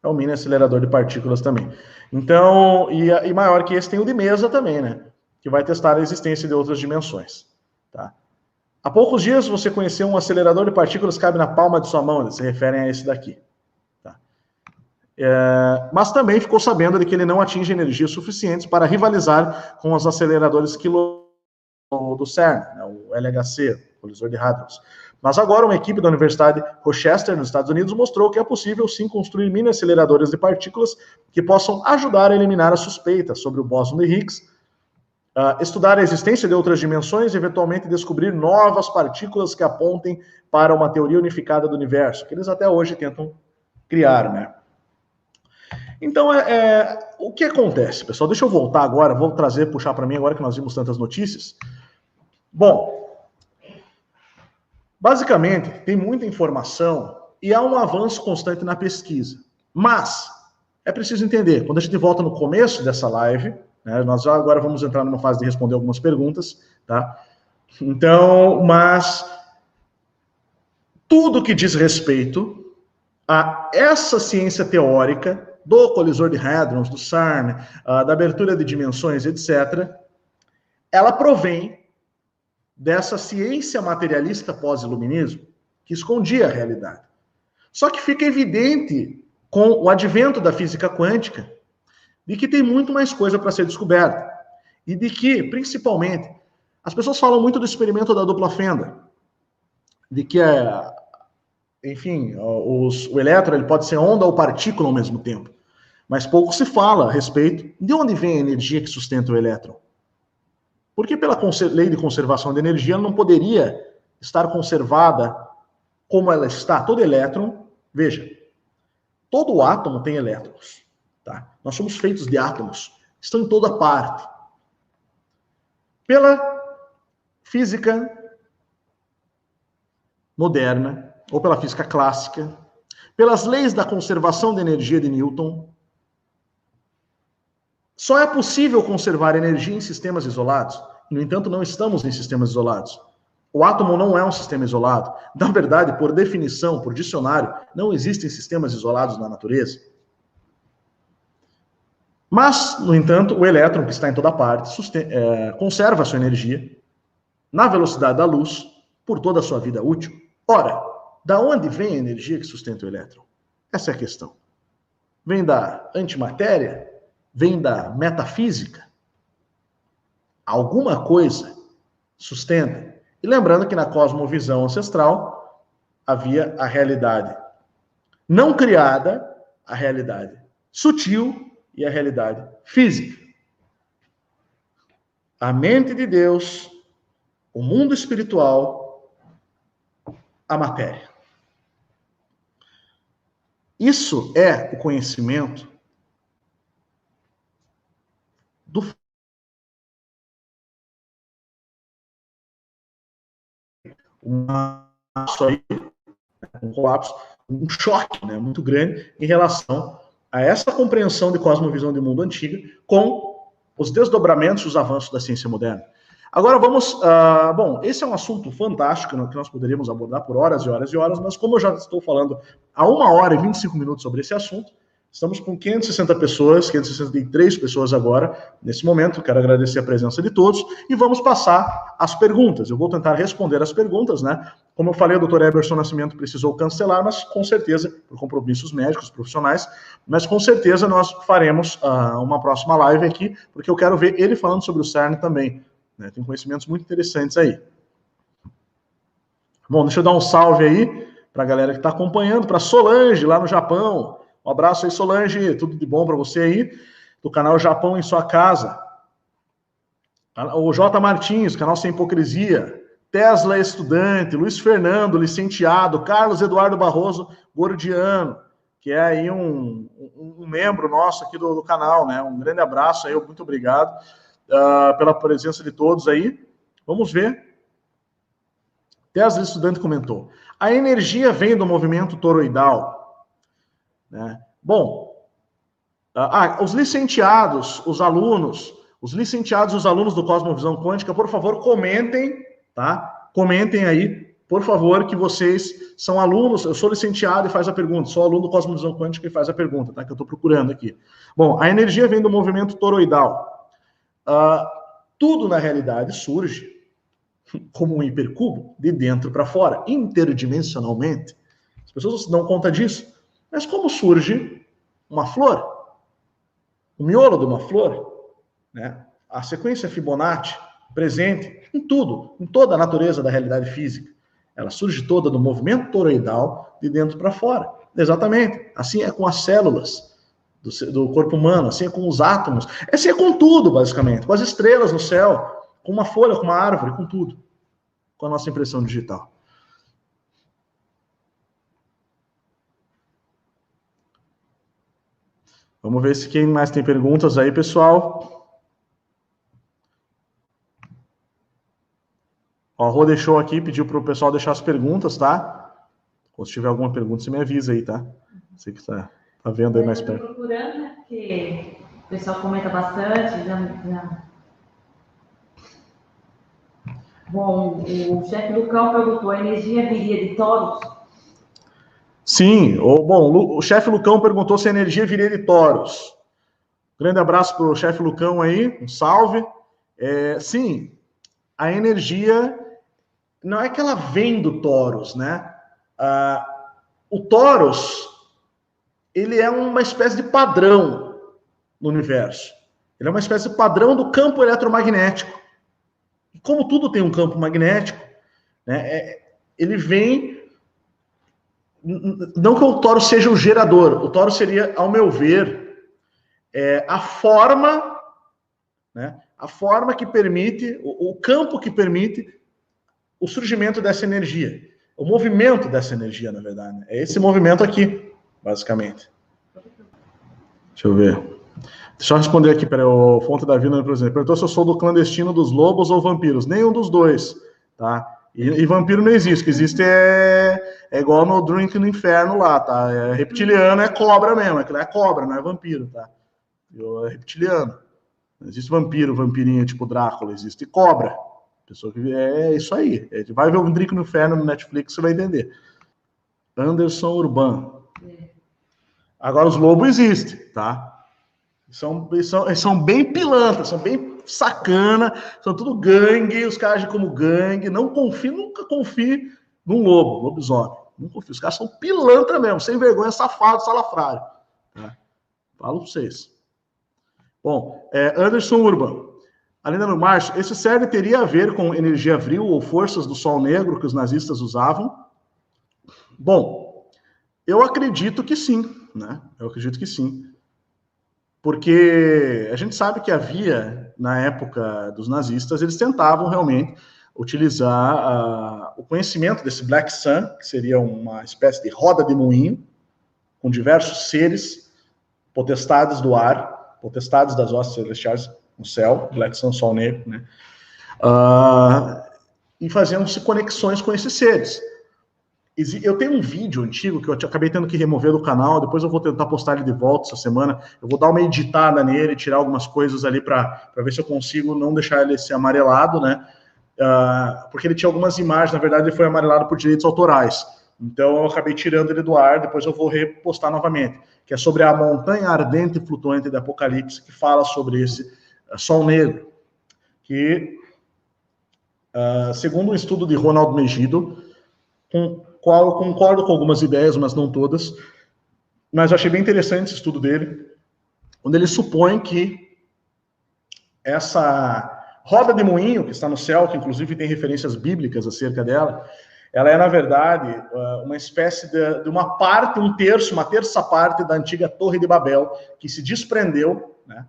É um mini acelerador de partículas também. Então, e maior que esse tem o de mesa também, né? Que vai testar a existência de outras dimensões. Tá? Há poucos dias você conheceu um acelerador de partículas que cabe na palma de sua mão, eles se referem a esse daqui. Tá? Mas também ficou sabendo de que ele não atinge energias suficientes para rivalizar com os aceleradores do CERN, né? O LHC, o colisor de hadrons. Mas agora uma equipe da Universidade Rochester, nos Estados Unidos, mostrou que é possível sim construir mini aceleradores de partículas que possam ajudar a eliminar as suspeitas sobre o bóson de Higgs, estudar a existência de outras dimensões e eventualmente descobrir novas partículas que apontem para uma teoria unificada do universo, que eles até hoje tentam criar, né? Então, o que acontece, pessoal? Deixa eu voltar agora, vou puxar para mim agora que nós vimos tantas notícias. Bom, basicamente, tem muita informação e há um avanço constante na pesquisa. Mas, é preciso entender, quando a gente volta no começo dessa live, né, nós já agora vamos entrar numa fase de responder algumas perguntas, tá? Então, mas tudo que diz respeito a essa ciência teórica do colisor de hadrons, do CERN, da abertura de dimensões, etc., ela provém dessa ciência materialista pós-iluminismo que escondia a realidade. Só que fica evidente com o advento da física quântica de que tem muito mais coisa para ser descoberta. E de que, principalmente, as pessoas falam muito do experimento da dupla fenda, de que, enfim, o elétron ele pode ser onda ou partícula ao mesmo tempo. Mas pouco se fala a respeito de onde vem a energia que sustenta o elétron. Porque pela lei de conservação de energia, ela não poderia estar conservada como ela está. Todo elétron, veja, todo átomo tem elétrons. Tá? Nós somos feitos de átomos, estão em toda parte. Pela física moderna, ou pela física clássica, pelas leis da conservação de energia de Newton, só é possível conservar energia em sistemas isolados. No entanto, não estamos em sistemas isolados. O átomo não é um sistema isolado. Na verdade, por definição, por dicionário, não existem sistemas isolados na natureza. Mas, no entanto, o elétron, que está em toda parte, conserva a sua energia na velocidade da luz por toda a sua vida útil. Ora, da onde vem a energia que sustenta o elétron? Essa é a questão. Vem da antimatéria? Vem da metafísica? Alguma coisa sustenta. E lembrando que na cosmovisão ancestral havia a realidade não criada, a realidade sutil e a realidade física. A mente de Deus, o mundo espiritual, a matéria. Isso é o conhecimento do um colapso, um choque, né, muito grande em relação a essa compreensão de cosmovisão de mundo antiga com os desdobramentos e os avanços da ciência moderna. Agora vamos... bom, esse é um assunto fantástico que nós poderíamos abordar por horas e horas e horas, mas como eu já estou falando há 1 hora e 25 minutos sobre esse assunto, Estamos com 560 pessoas, 563 pessoas agora, nesse momento. Quero agradecer a presença de todos e vamos passar as perguntas. Eu vou tentar responder as perguntas, né? Como eu falei, o Dr. Eberson Nascimento precisou cancelar, mas com certeza, por compromissos médicos, profissionais, mas com certeza nós faremos uma próxima live aqui, porque eu quero ver ele falando sobre o CERN também, né? Tem conhecimentos muito interessantes aí. Bom, deixa eu dar um salve aí para a galera que está acompanhando, para Solange, lá no Japão. Um abraço aí, Solange, tudo de bom para você aí, do canal Japão em Sua Casa. O J. Martins, canal Sem Hipocrisia. Tesla Estudante, Luiz Fernando, licenciado, Carlos Eduardo Barroso, gordiano, que é aí um membro nosso aqui do canal, né? Um grande abraço aí, muito obrigado pela presença de todos aí. Vamos ver. Tesla Estudante comentou: a energia vem do movimento toroidal. Né? Bom, os licenciados, os alunos do Cosmovisão Quântica, por favor, comentem, tá? Comentem aí, por favor, que vocês são alunos. Eu sou licenciado e faz a pergunta, sou aluno do Cosmovisão Quântica e faz a pergunta, tá? Que eu estou procurando aqui. Bom, a energia vem do movimento toroidal. Tudo, na realidade, surge como um hipercubo, de dentro para fora, interdimensionalmente. As pessoas não dão conta disso. Mas como surge uma flor? O miolo de uma flor, né? A sequência Fibonacci presente em tudo, em toda a natureza da realidade física. Ela surge toda do movimento toroidal de dentro para fora. Exatamente. Assim é com as células do corpo humano, assim é com os átomos, assim é com tudo, basicamente. Com as estrelas no céu, com uma folha, com uma árvore, com tudo. Com a nossa impressão digital. Vamos ver se quem mais tem perguntas aí, pessoal. Ó, a Rô deixou aqui, pediu para o pessoal deixar as perguntas, tá? Ou se tiver alguma pergunta, você me avisa aí, tá? Você que tá vendo aí mais perto. Eu tô procurando, né? Porque o pessoal comenta bastante. Bom, o chefe Lucão perguntou: a energia viria de touros? Sim, o chefe Lucão perguntou se a energia viria de touros. Grande abraço para o chefe Lucão aí, um salve. Sim, a energia não é que ela vem do Taurus, né? O Taurus, ele é uma espécie de padrão no universo. Ele é uma espécie de padrão do campo eletromagnético. E como tudo tem um campo magnético, né, ele vem... Não que o Taurus seja o gerador. O Taurus seria, ao meu ver, a forma, né, a forma que permite, o campo que permite o surgimento dessa energia. O movimento dessa energia, na verdade. É esse movimento aqui, basicamente. Deixa eu ver. Deixa eu responder aqui para o Fonte da Vida, por exemplo. Perguntou se eu sou do clandestino dos lobos ou vampiros. Nenhum dos dois, tá? E vampiro não existe. O que existe é igual no Drink no Inferno lá, tá? Reptiliano é cobra mesmo. Aquilo é cobra, não é vampiro, tá? É reptiliano. Não existe vampiro, vampirinho tipo Drácula. Existe cobra. Pessoa que é isso aí. Vai ver o Drink no Inferno no Netflix, você vai entender. Anderson Urban. Agora os lobos existem, tá? São bem pilantras, são bem sacana, são tudo gangue, os caras agem como gangue. Nunca confie num lobisomem. Não confio. Os caras são pilantra mesmo, sem vergonha, safado, salafrário. Tá? Falo pra vocês. Bom, Anderson Urban. Além do Márcio, esse CERN teria a ver com energia vril ou forças do Sol Negro que os nazistas usavam? Bom, eu acredito que sim, né? Eu acredito que sim. Porque a gente sabe que havia, na época dos nazistas, eles tentavam realmente utilizar o conhecimento desse Black Sun, que seria uma espécie de roda de moinho, com diversos seres, potestades do ar, potestades das hostes celestiais no céu, Black Sun, Sol Negro, né? E fazendo-se conexões com esses seres. Eu tenho um vídeo antigo que eu acabei tendo que remover do canal, depois eu vou tentar postar ele de volta essa semana. Eu vou dar uma editada nele, tirar algumas coisas ali para ver se eu consigo não deixar ele ser amarelado, né? Porque ele tinha algumas imagens, na verdade ele foi amarelado por direitos autorais. Então eu acabei tirando ele do ar, depois eu vou repostar novamente. que é sobre a montanha ardente e flutuante de Apocalipse, que fala sobre esse Sol Negro, que, segundo um estudo de Ronald Megido, com o qual eu concordo com algumas ideias, mas não todas, mas eu achei bem interessante esse estudo dele, onde ele supõe que essa roda de moinho que está no céu, que inclusive tem referências bíblicas acerca dela, ela é, na verdade, uma espécie de uma parte, um terço, uma terça parte da antiga Torre de Babel, que se desprendeu, né,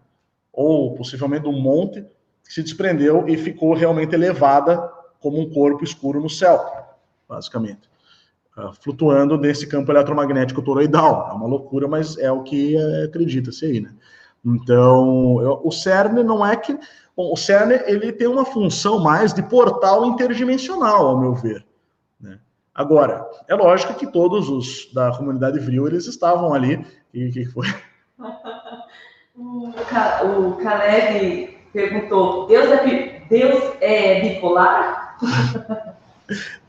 ou possivelmente um monte, que se desprendeu e ficou realmente elevada como um corpo escuro no céu, basicamente. Flutuando nesse campo eletromagnético toroidal. É uma loucura, mas é o que acredita-se aí, né? Então, o CERN não é que... Bom, o CERN, ele tem uma função mais de portal interdimensional, ao meu ver, né? Agora, é lógico que todos os da comunidade Vril, eles estavam ali. E o que foi? O Caleb perguntou, Deus é bipolar?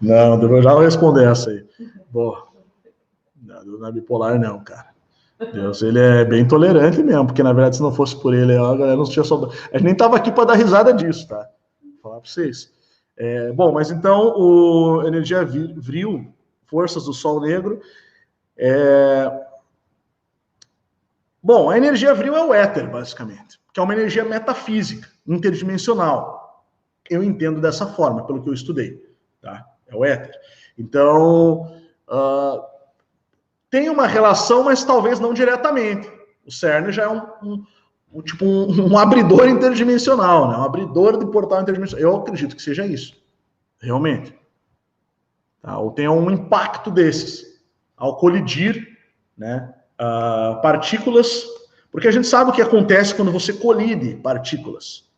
Não, eu já vou responder essa aí. Bom, não, Deus não é bipolar não, cara. Deus, ele é bem tolerante mesmo, porque na verdade se não fosse por ele, a galera não tinha soldado. A gente nem tava aqui para dar risada disso, tá? Vou falar para vocês. Bom, mas então, o Energia Vril, Forças do Sol Negro, Bom, a energia Vril é o éter, basicamente, que é uma energia metafísica, interdimensional. Eu entendo dessa forma, pelo que eu estudei, tá? É o éter. Então, tem uma relação, mas talvez não diretamente. O CERN já é um abridor interdimensional, né? Um abridor de portal interdimensional. Eu acredito que seja isso, realmente. Tá? Ou tenha um impacto desses, ao colidir, né? Partículas, porque a gente sabe o que acontece quando você colide partículas.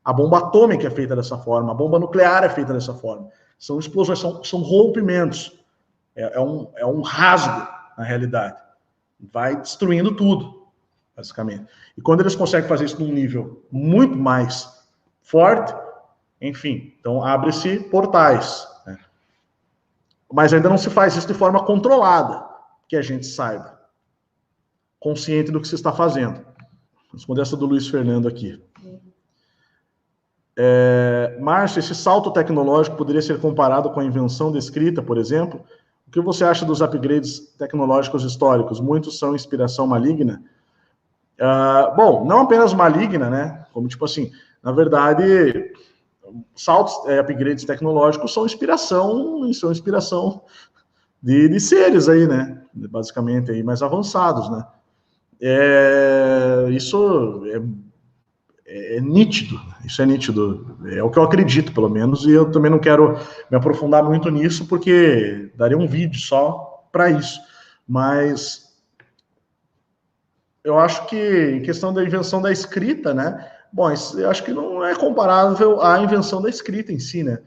A bomba atômica é feita dessa forma, a bomba nuclear é feita dessa forma. São explosões, são rompimentos. É um rasgo, na realidade. Vai destruindo tudo, basicamente. E quando eles conseguem fazer isso num nível muito mais forte, enfim, então abre-se portais, né? Mas ainda não se faz isso de forma controlada, que a gente saiba. Consciente do que se está fazendo. Vou responder essa do Luiz Fernando aqui. Márcio, esse salto tecnológico poderia ser comparado com a invenção da escrita, por exemplo? O que você acha dos upgrades tecnológicos históricos? Muitos são inspiração maligna? Bom, não apenas maligna, né? Como tipo assim, na verdade, saltos, upgrades tecnológicos são inspiração de seres aí, né? Basicamente aí mais avançados, né? Isso é nítido, isso é nítido, é o que eu acredito, pelo menos, e eu também não quero me aprofundar muito nisso, porque daria um vídeo só para isso, mas eu acho que em questão da invenção da escrita, né, bom, eu acho que não é comparável à invenção da escrita em si, né,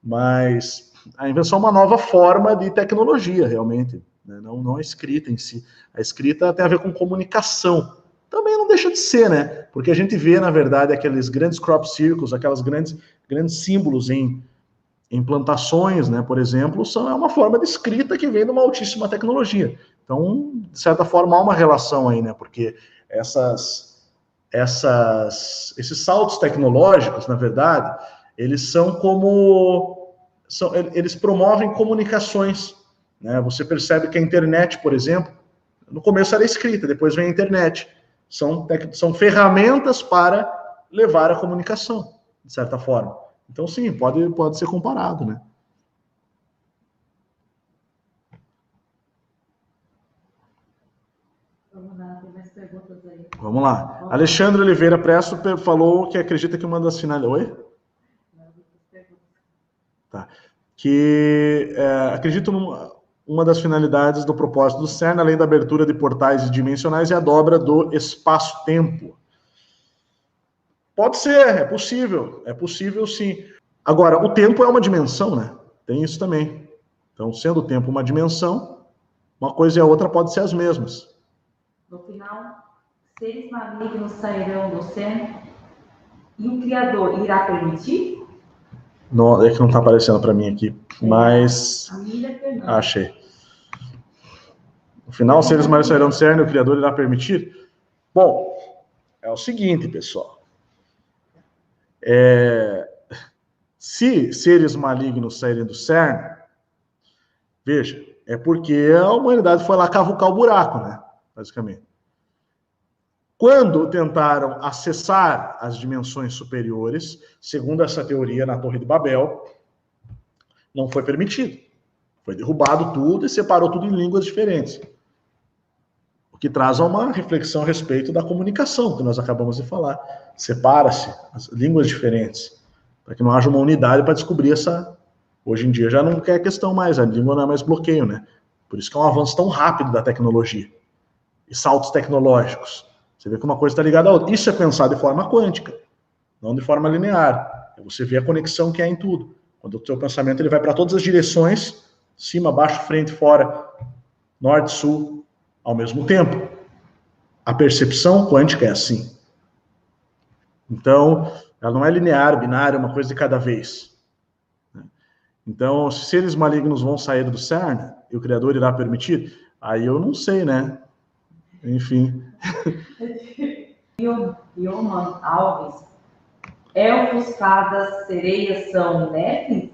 mas a invenção é uma nova forma de tecnologia, realmente, né? Não a escrita em si. A escrita tem a ver com comunicação. Também não deixa de ser, né? Porque a gente vê, na verdade, aqueles grandes crop circles, aquelas grandes símbolos em plantações, né? Por exemplo, é uma forma de escrita que vem de uma altíssima tecnologia. Então, de certa forma, há uma relação aí, né? Porque esses saltos tecnológicos, na verdade, eles eles promovem comunicações, né? Você percebe que a internet, por exemplo, no começo era escrita, depois vem a internet. São ferramentas para levar a comunicação, de certa forma. Então, sim, pode ser comparado, né? Vamos lá, tem mais perguntas aí. Vamos lá. Alexandre Oliveira Presto falou que acredita que uma das finalidades... Oi? Tá. Que acredito uma das finalidades do propósito do CERN, além da abertura de portais dimensionais, é a dobra do espaço-tempo. Pode ser, é possível sim. Agora, o tempo é uma dimensão, né? Tem isso também. Então, sendo o tempo uma dimensão, uma coisa e a outra podem ser as mesmas. No final, seres malignos sairão do CERN e o Criador irá permitir? Não, é que não está aparecendo para mim aqui, mas achei. final, os seres malignos sairão do cerne, o Criador irá permitir? Bom, é o seguinte, pessoal. Se seres malignos saírem do cerne, veja, é porque a humanidade foi lá cavucar o buraco, né? Basicamente. Quando tentaram acessar as dimensões superiores, segundo essa teoria na Torre de Babel, não foi permitido. Foi derrubado tudo e separou tudo em línguas diferentes. O que traz a uma reflexão a respeito da comunicação, que nós acabamos de falar. Separa-se as línguas diferentes, para que não haja uma unidade para descobrir essa... Hoje em dia já não quer questão mais, a língua não é mais bloqueio, né? Por isso que é um avanço tão rápido da tecnologia. E saltos tecnológicos. Você vê que uma coisa está ligada à outra. Isso é pensar de forma quântica, não de forma linear. Você vê a conexão que há em tudo. Quando o seu pensamento ele vai para todas as direções, cima, baixo, frente, fora, norte, sul, ao mesmo tempo. A percepção quântica é assim. Então, ela não é linear, binária, uma coisa de cada vez. Então, se seres malignos vão sair do CERN, e o Criador irá permitir, aí eu não sei, né? Enfim. Bioman Alves, elfos, fadas, sereias são néflins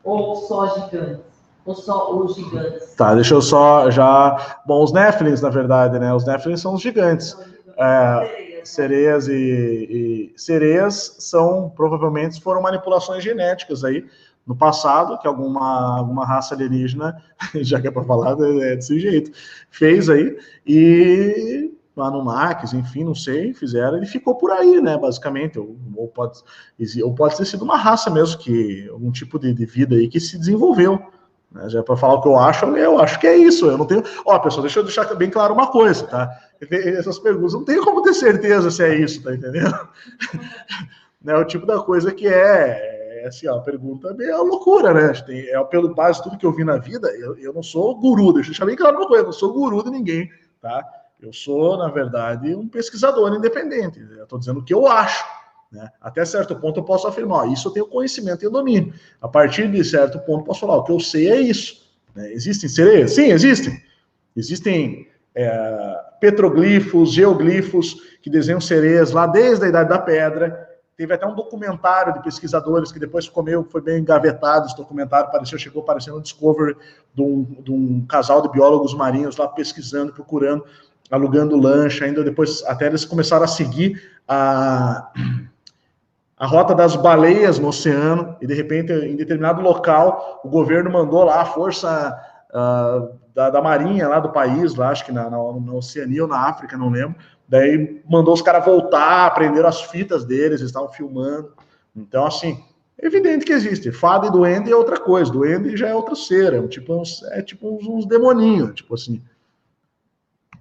ou só gigantes? Ou só os gigantes? Tá, deixa eu só já... Bom, os néflins, na verdade, né? Os néflins são os gigantes. Sereias e sereias são, provavelmente, foram manipulações genéticas aí, no passado, que alguma raça alienígena, já que é para falar, é desse jeito, fez aí, e Anunnakis, enfim, não sei, fizeram, e ficou por aí, né, basicamente, ou pode ter sido uma raça mesmo, que algum tipo de vida aí que se desenvolveu, né, já para falar o que eu acho que é isso, eu não tenho... Ó, pessoal, deixa eu deixar bem claro uma coisa, tá? Essas perguntas, não tenho como ter certeza se é isso, tá entendendo? É o tipo da coisa que assim, ó, a pergunta é uma loucura, né? Pelo base de tudo que eu vi na vida, eu não sou guru, deixa eu deixar bem claro uma coisa, eu não sou guru de ninguém, tá? Eu sou, na verdade, um pesquisador independente, eu estou dizendo o que eu acho, né? Até certo ponto eu posso afirmar, ó, isso eu tenho conhecimento e domínio. A partir de certo ponto eu posso falar, o que eu sei é isso. Né? Existem sereias? Sim, existem. Existem petroglifos, geoglifos, que desenham sereias lá desde a Idade da Pedra. Teve até um documentário de pesquisadores que depois foi bem engavetado, esse documentário chegou aparecendo no Discovery de um casal de biólogos marinhos lá pesquisando, procurando, alugando lancha, ainda depois até eles começaram a seguir a rota das baleias no oceano, e de repente, em determinado local, o governo mandou lá a força da marinha lá do país, lá, acho que na Oceania ou na África, não lembro, daí mandou os caras voltar, aprenderam as fitas deles, eles estavam filmando. Então, assim, é evidente que existe. Fada e duende é outra coisa, duende já é outra cera, é tipo uns demoninhos, tipo assim.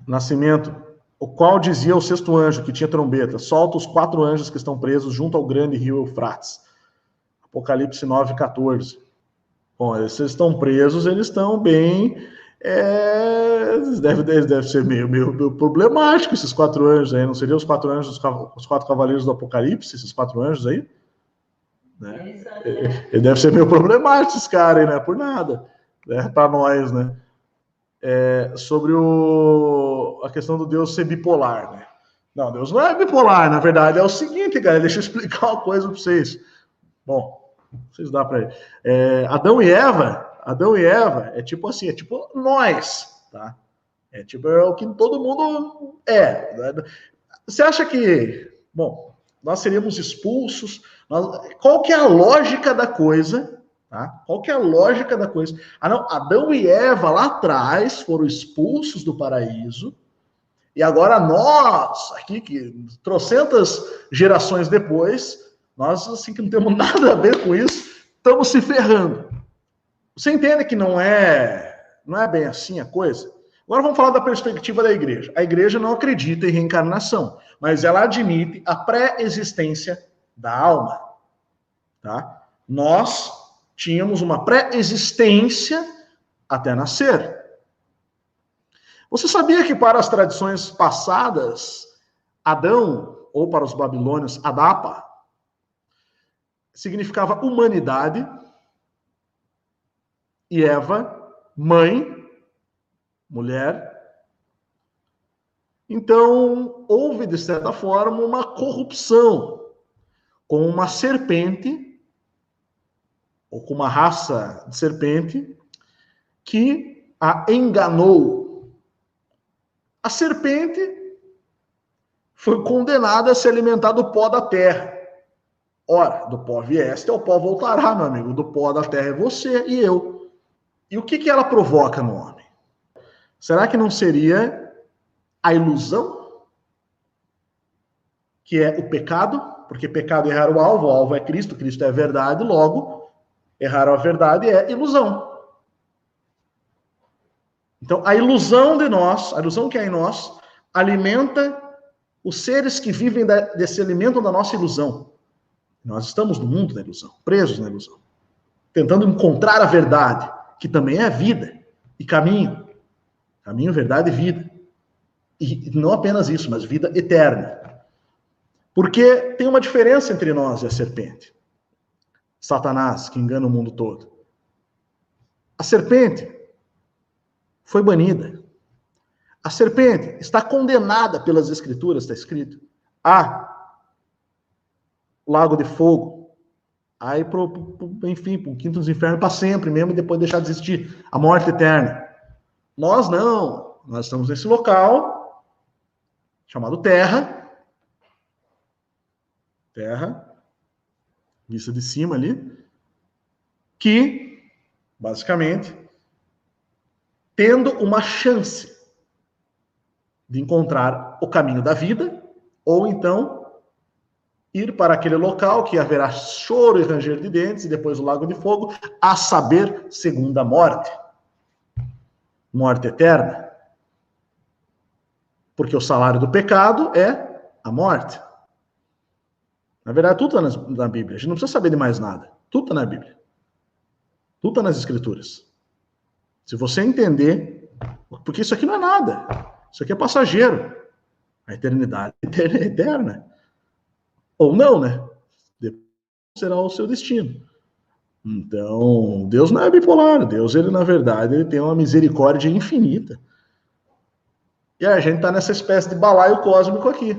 Nascimento, o qual dizia ao sexto anjo, que tinha trombeta, solta os 4 anjos que estão presos junto ao grande rio Eufrates. Apocalipse 9:14. Bom, esses estão presos, eles estão bem... Deve ser meio problemático esses 4 anjos aí. Não seriam os 4 anjos, os 4 cavaleiros do Apocalipse, esses 4 anjos aí? Né? Ele deve ser meio problemático esses caras aí, não é por nada. Né? Para nós, né? Sobre a questão do Deus ser bipolar, né? Não, Deus não é bipolar, na verdade. É o seguinte, cara, deixa eu explicar uma coisa para vocês. Bom, vocês dá para Adão e Eva é tipo assim, é tipo nós, tá? É tipo o que todo mundo é. Você acha que, bom, nós seríamos expulsos? Qual que é a lógica da coisa? Tá? Qual que é a lógica da coisa? Não, Adão e Eva lá atrás foram expulsos do paraíso, e agora nós, aqui, que trocentas gerações depois, nós, assim, que não temos nada a ver com isso, estamos se ferrando. Você entende que não é bem assim a coisa? Agora vamos falar da perspectiva da igreja. A igreja não acredita em reencarnação, mas ela admite a pré-existência da alma. Tá? Nós tínhamos uma pré-existência até nascer. Você sabia que para as tradições passadas, Adão, ou para os babilônios, Adapa, significava humanidade, e Eva, mãe, mulher, Então, houve, de certa forma, uma corrupção com uma serpente, ou com uma raça de serpente, que a enganou. A serpente foi condenada a se alimentar do pó da terra. Ora, do pó vieste, ao pó voltará, meu amigo. Do pó da terra é você e eu. E o que ela provoca no homem? Será que não seria a ilusão? Que é o pecado? Porque pecado é errar o alvo é Cristo, Cristo é a verdade, logo, errar a verdade é ilusão. Então, a ilusão de nós, a ilusão que há em nós, alimenta os seres que vivem desse alimento da nossa ilusão. Nós estamos no mundo da ilusão, presos na ilusão, tentando encontrar a verdade, que também é vida e caminho. Caminho, verdade e vida. E não apenas isso, mas vida eterna. Porque tem uma diferença entre nós e a serpente. Satanás, que engana o mundo todo. A serpente foi banida. A serpente está condenada pelas escrituras, está escrito, a lago de fogo, aí enfim, para o quinto dos infernos para sempre mesmo, e depois deixar de existir, a morte eterna. Nós não, nós estamos nesse local chamado Terra, vista de cima ali, que, basicamente, tendo uma chance de encontrar o caminho da vida, ou então ir para aquele local que haverá choro e ranger de dentes, e depois o lago de fogo, a saber, segunda morte. Morte eterna. Porque o salário do pecado é a morte. Na verdade, tudo está na Bíblia. A gente não precisa saber de mais nada. Tudo está na Bíblia. Tudo está nas Escrituras. Se você entender, porque isso aqui não é nada. Isso aqui é passageiro. A eternidade é eterna. Ou não, né? Depois será o seu destino. Então, Deus não é bipolar. Deus, ele na verdade, ele tem uma misericórdia infinita. E a gente está nessa espécie de balaio cósmico aqui.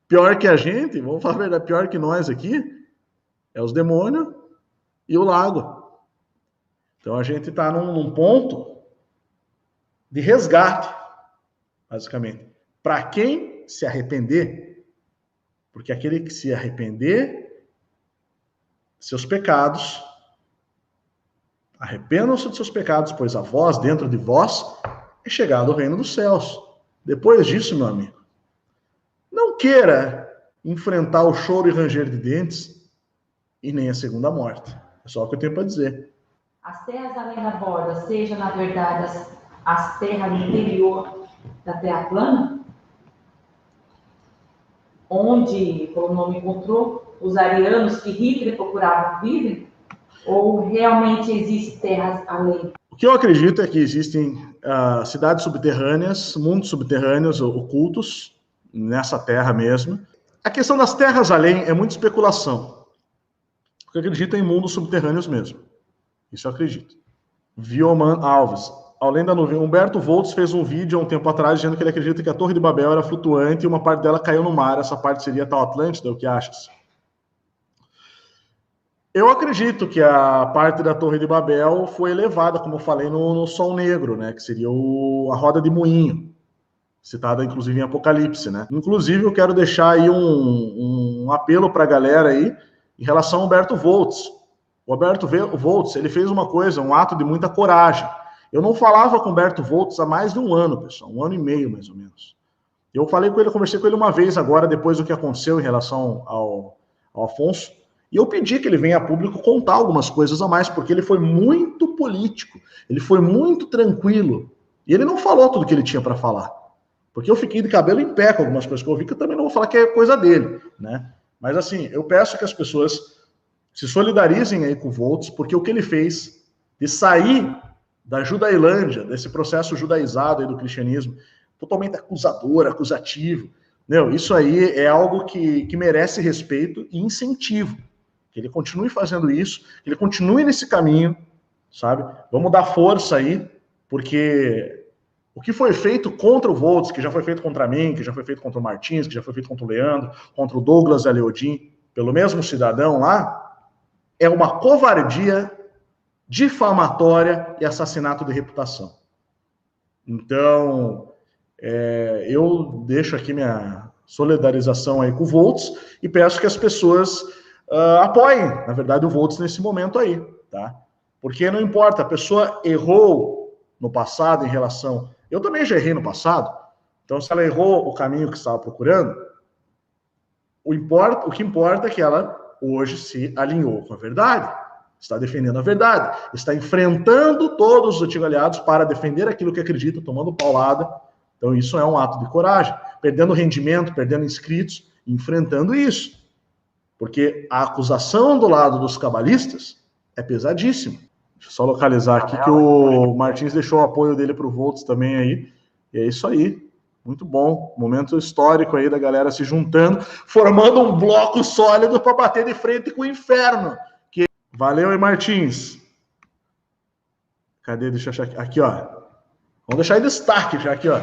Pior que a gente, vamos falar a verdade, pior que nós aqui, é os demônios e o lago. Então a gente está num ponto de resgate, basicamente. Para quem se arrepender, porque aquele que se arrepender de seus pecados, arrependam-se de seus pecados, pois a vós, dentro de vós, é chegado o reino dos céus. Depois disso, meu amigo, não queira enfrentar o choro e ranger de dentes e nem a segunda morte. É só o que eu tenho para dizer. As terras além da borda, seja, na verdade, as terras no interior da terra plana, onde, como o nome encontrou, os arianos que Hitler procuravam viver, ou realmente existem terras além? O que eu acredito é que existem cidades subterrâneas, mundos subterrâneos ocultos, nessa terra mesmo. A questão das terras além é muita especulação. Eu acredito em mundos subterrâneos mesmo. Isso eu acredito. Vioman Alves. Além da nuvem, Humberto Voltz fez um vídeo há um tempo atrás dizendo que ele acredita que a Torre de Babel era flutuante e uma parte dela caiu no mar. Essa parte seria tal Atlântida? O que achas? Eu acredito que a parte da Torre de Babel foi elevada, como eu falei, no Sol Negro, né? Que seria a roda de moinho, citada inclusive em Apocalipse, né? Inclusive eu quero deixar aí um apelo para a galera aí em relação ao Humberto Voltz. O Humberto Voltz, ele fez uma coisa, um ato de muita coragem. Eu não falava com o Humberto Voltz há mais de um ano, pessoal, 1 ano e meio mais ou menos. Eu falei com ele, conversei com ele uma vez agora, depois do que aconteceu em relação ao Afonso, e eu pedi que ele venha a público contar algumas coisas a mais, porque ele foi muito político, ele foi muito tranquilo, e ele não falou tudo que ele tinha para falar, porque eu fiquei de cabelo em pé com algumas coisas que eu ouvi, que eu também não vou falar que é coisa dele, né? Mas assim, eu peço que as pessoas se solidarizem aí com o Voltz, porque o que ele fez de sair da Judailândia, desse processo judaizado aí do cristianismo, totalmente acusador, acusativo, isso aí é algo que merece respeito e incentivo. Que ele continue fazendo isso, que ele continue nesse caminho, sabe? Vamos dar força aí, porque O que foi feito contra o Voltz, que já foi feito contra mim, que já foi feito contra o Martins, que já foi feito contra o Leandro, contra o Douglas Aleodin, pelo mesmo cidadão lá, é uma covardia difamatória e assassinato de reputação. Então, eu deixo aqui minha solidarização aí com o Voltz e peço que as pessoas apoiem, na verdade, o Voltz nesse momento aí, tá? Porque não importa, a pessoa errou no passado em relação... Eu também já errei no passado, então se ela errou o caminho que estava procurando, o que importa é que ela hoje se alinhou com a verdade, está defendendo a verdade, está enfrentando todos os antigos aliados para defender aquilo que acredita, tomando paulada. Então isso é um ato de coragem, perdendo rendimento, perdendo inscritos, enfrentando isso. Porque a acusação do lado dos cabalistas é pesadíssima. Deixa eu só localizar aqui que o Martins deixou o apoio dele para o Voltz também aí. E é isso aí. Muito bom. Momento histórico aí da galera se juntando, formando um bloco sólido para bater de frente com o inferno. Valeu aí, Martins. Cadê? Deixa eu achar aqui. Aqui, ó. Vamos deixar em destaque já aqui, ó.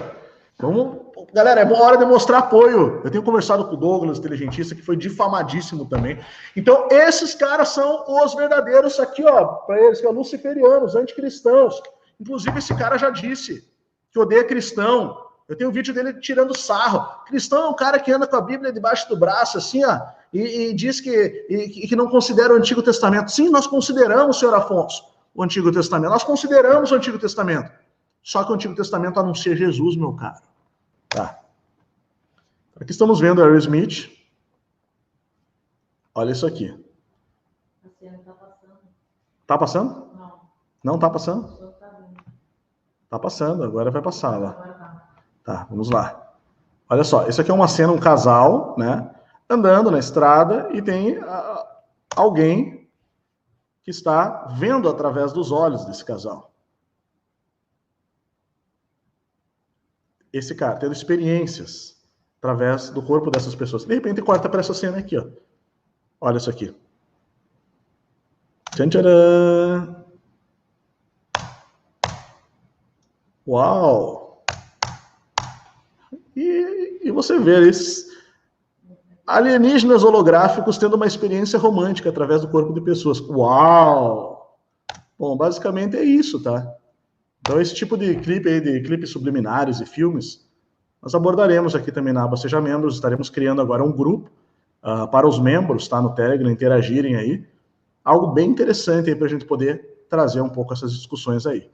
Vamos... Galera, é boa hora de mostrar apoio. Eu tenho conversado com o Douglas, inteligentista, que foi difamadíssimo também. Então, esses caras são os verdadeiros aqui, ó, para eles, que são luciferianos, anticristãos. Inclusive, esse cara já disse que odeia cristão. Eu tenho um vídeo dele tirando sarro. Cristão é um cara que anda com a Bíblia debaixo do braço, assim, ó, e diz que não considera o Antigo Testamento. Sim, nós consideramos, senhor Afonso, o Antigo Testamento. Nós consideramos o Antigo Testamento. Só que o Antigo Testamento anuncia Jesus, meu caro. Tá. Aqui estamos vendo Aerosmith. Olha isso aqui. Tá passando. Tá passando? Não. Não tá passando? Tá passando, agora vai passar lá. Tá, vamos lá. Olha só, isso aqui é uma cena, um casal, né? Andando na estrada e tem alguém que está vendo através dos olhos desse casal. Esse cara tendo experiências através do corpo dessas pessoas. De repente corta para essa cena aqui, ó. Olha isso aqui. Tchan, tcharam. Uau! E você vê esses alienígenas holográficos tendo uma experiência romântica através do corpo de pessoas. Uau! Bom, basicamente é isso, tá? Então, esse tipo de clipe aí, de clipes subliminares e filmes, nós abordaremos aqui também na aba Seja Membros. Estaremos criando agora um grupo para os membros, tá? No Telegram, interagirem aí. Algo bem interessante aí para a gente poder trazer um pouco essas discussões aí.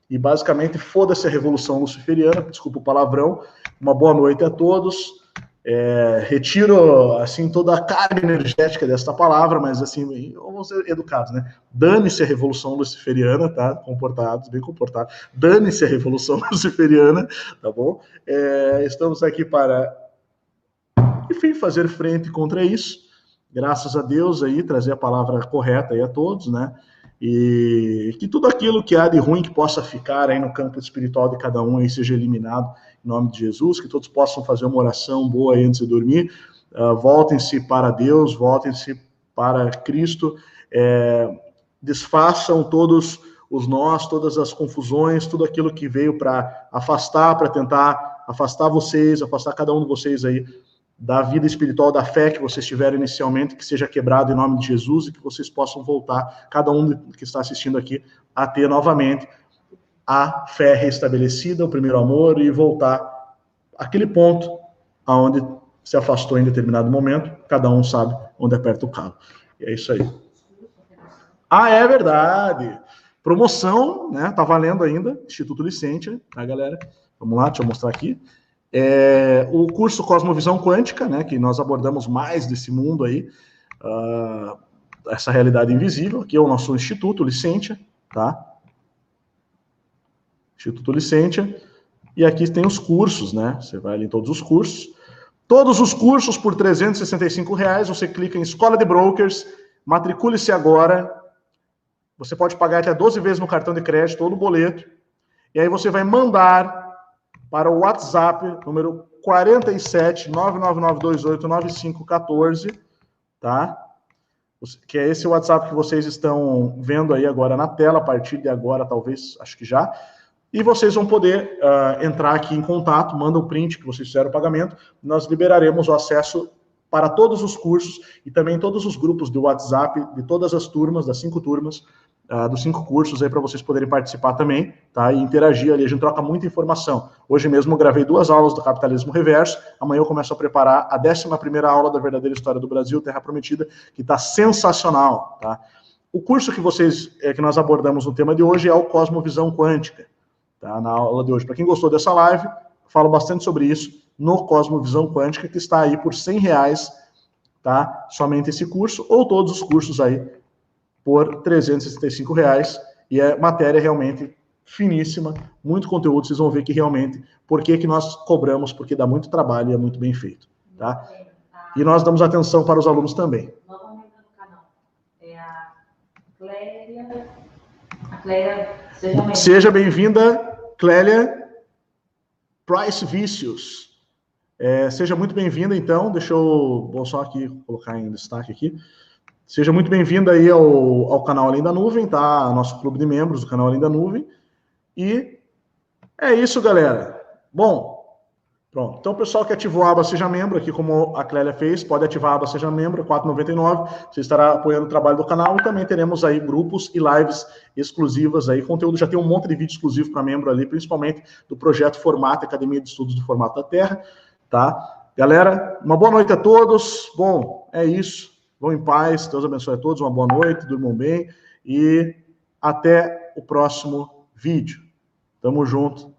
E, basicamente, foda-se a Revolução Luciferiana, desculpa o palavrão. Uma boa noite a todos. Retiro, assim, toda a carga energética desta palavra, mas, assim, vamos ser educados, né? Dane-se a Revolução Luciferiana, tá? Comportados, bem comportados. Dane-se a Revolução Luciferiana, tá bom? Estamos aqui para, enfim, fazer frente contra isso. Graças a Deus aí, trazer a palavra correta aí a todos, né? E que tudo aquilo que há de ruim que possa ficar aí no campo espiritual de cada um aí seja eliminado em nome de Jesus, que todos possam fazer uma oração boa aí antes de dormir, voltem-se para Deus, voltem-se para Cristo, desfaçam todos os nós, todas as confusões, tudo aquilo que veio para afastar, para tentar afastar vocês, afastar cada um de vocês aí da vida espiritual, da fé que vocês tiveram inicialmente, que seja quebrado em nome de Jesus e que vocês possam voltar, cada um que está assistindo aqui, a ter novamente a fé restabelecida, o primeiro amor, e voltar àquele ponto aonde se afastou em determinado momento, cada um sabe onde aperta o calo. E é isso aí. Ah, é verdade! Promoção, né? Tá valendo ainda, Instituto Licentia, tá, galera? Vamos lá, deixa eu mostrar aqui. O curso Cosmovisão Quântica, né, que nós abordamos mais desse mundo aí, essa realidade invisível, aqui é o nosso Instituto Licentia, tá? Instituto Licentia, e aqui tem os cursos, né, você vai ali em todos os cursos por R$365, você clica em Escola de Brokers, matricule-se agora, você pode pagar até 12 vezes no cartão de crédito ou no boleto, e aí você vai mandar para o WhatsApp, número 47 999289514, tá? Que é esse WhatsApp que vocês estão vendo aí agora na tela, a partir de agora, talvez, acho que já. E vocês vão poder entrar aqui em contato, manda o print que vocês fizeram o pagamento, nós liberaremos o acesso para todos os cursos e também todos os grupos do WhatsApp de todas as turmas, das 5 turmas, dos 5 cursos aí para vocês poderem participar também, tá? E interagir ali, a gente troca muita informação. Hoje mesmo eu gravei 2 aulas do Capitalismo Reverso, amanhã eu começo a preparar a 11ª aula da Verdadeira História do Brasil, Terra Prometida, que está sensacional, tá? O curso que nós abordamos no tema de hoje é o Cosmovisão Quântica, tá? Na aula de hoje. Para quem gostou dessa live, eu falo bastante sobre isso no Cosmovisão Quântica, que está aí por R$100, tá? Somente esse curso, ou todos os cursos aí por R$365, e é matéria realmente finíssima, muito conteúdo, vocês vão ver que realmente, por que nós cobramos, porque dá muito trabalho e é muito bem feito, tá? E nós damos atenção para os alunos também. Novamente no canal, é a Clélia, seja bem-vinda, Clélia Price Vícios. Seja muito bem-vinda, então, vou só aqui colocar em destaque aqui. Seja muito bem-vinda aí ao canal Além da Nuvem, tá? Nosso clube de membros do canal Além da Nuvem. E é isso, galera. Bom, pronto. Então, o pessoal que ativou a aba Seja Membro, aqui como a Clélia fez, pode ativar a aba Seja Membro, R$4,99. Você estará apoiando o trabalho do canal e também teremos aí grupos e lives exclusivas aí. Conteúdo, já tem um monte de vídeo exclusivo para membro ali, principalmente do projeto Formato, Academia de Estudos do Formato da Terra, tá? Galera, uma boa noite a todos. Bom, é isso. Vão em paz, Deus abençoe a todos, uma boa noite, durmam bem e até o próximo vídeo. Tamo junto.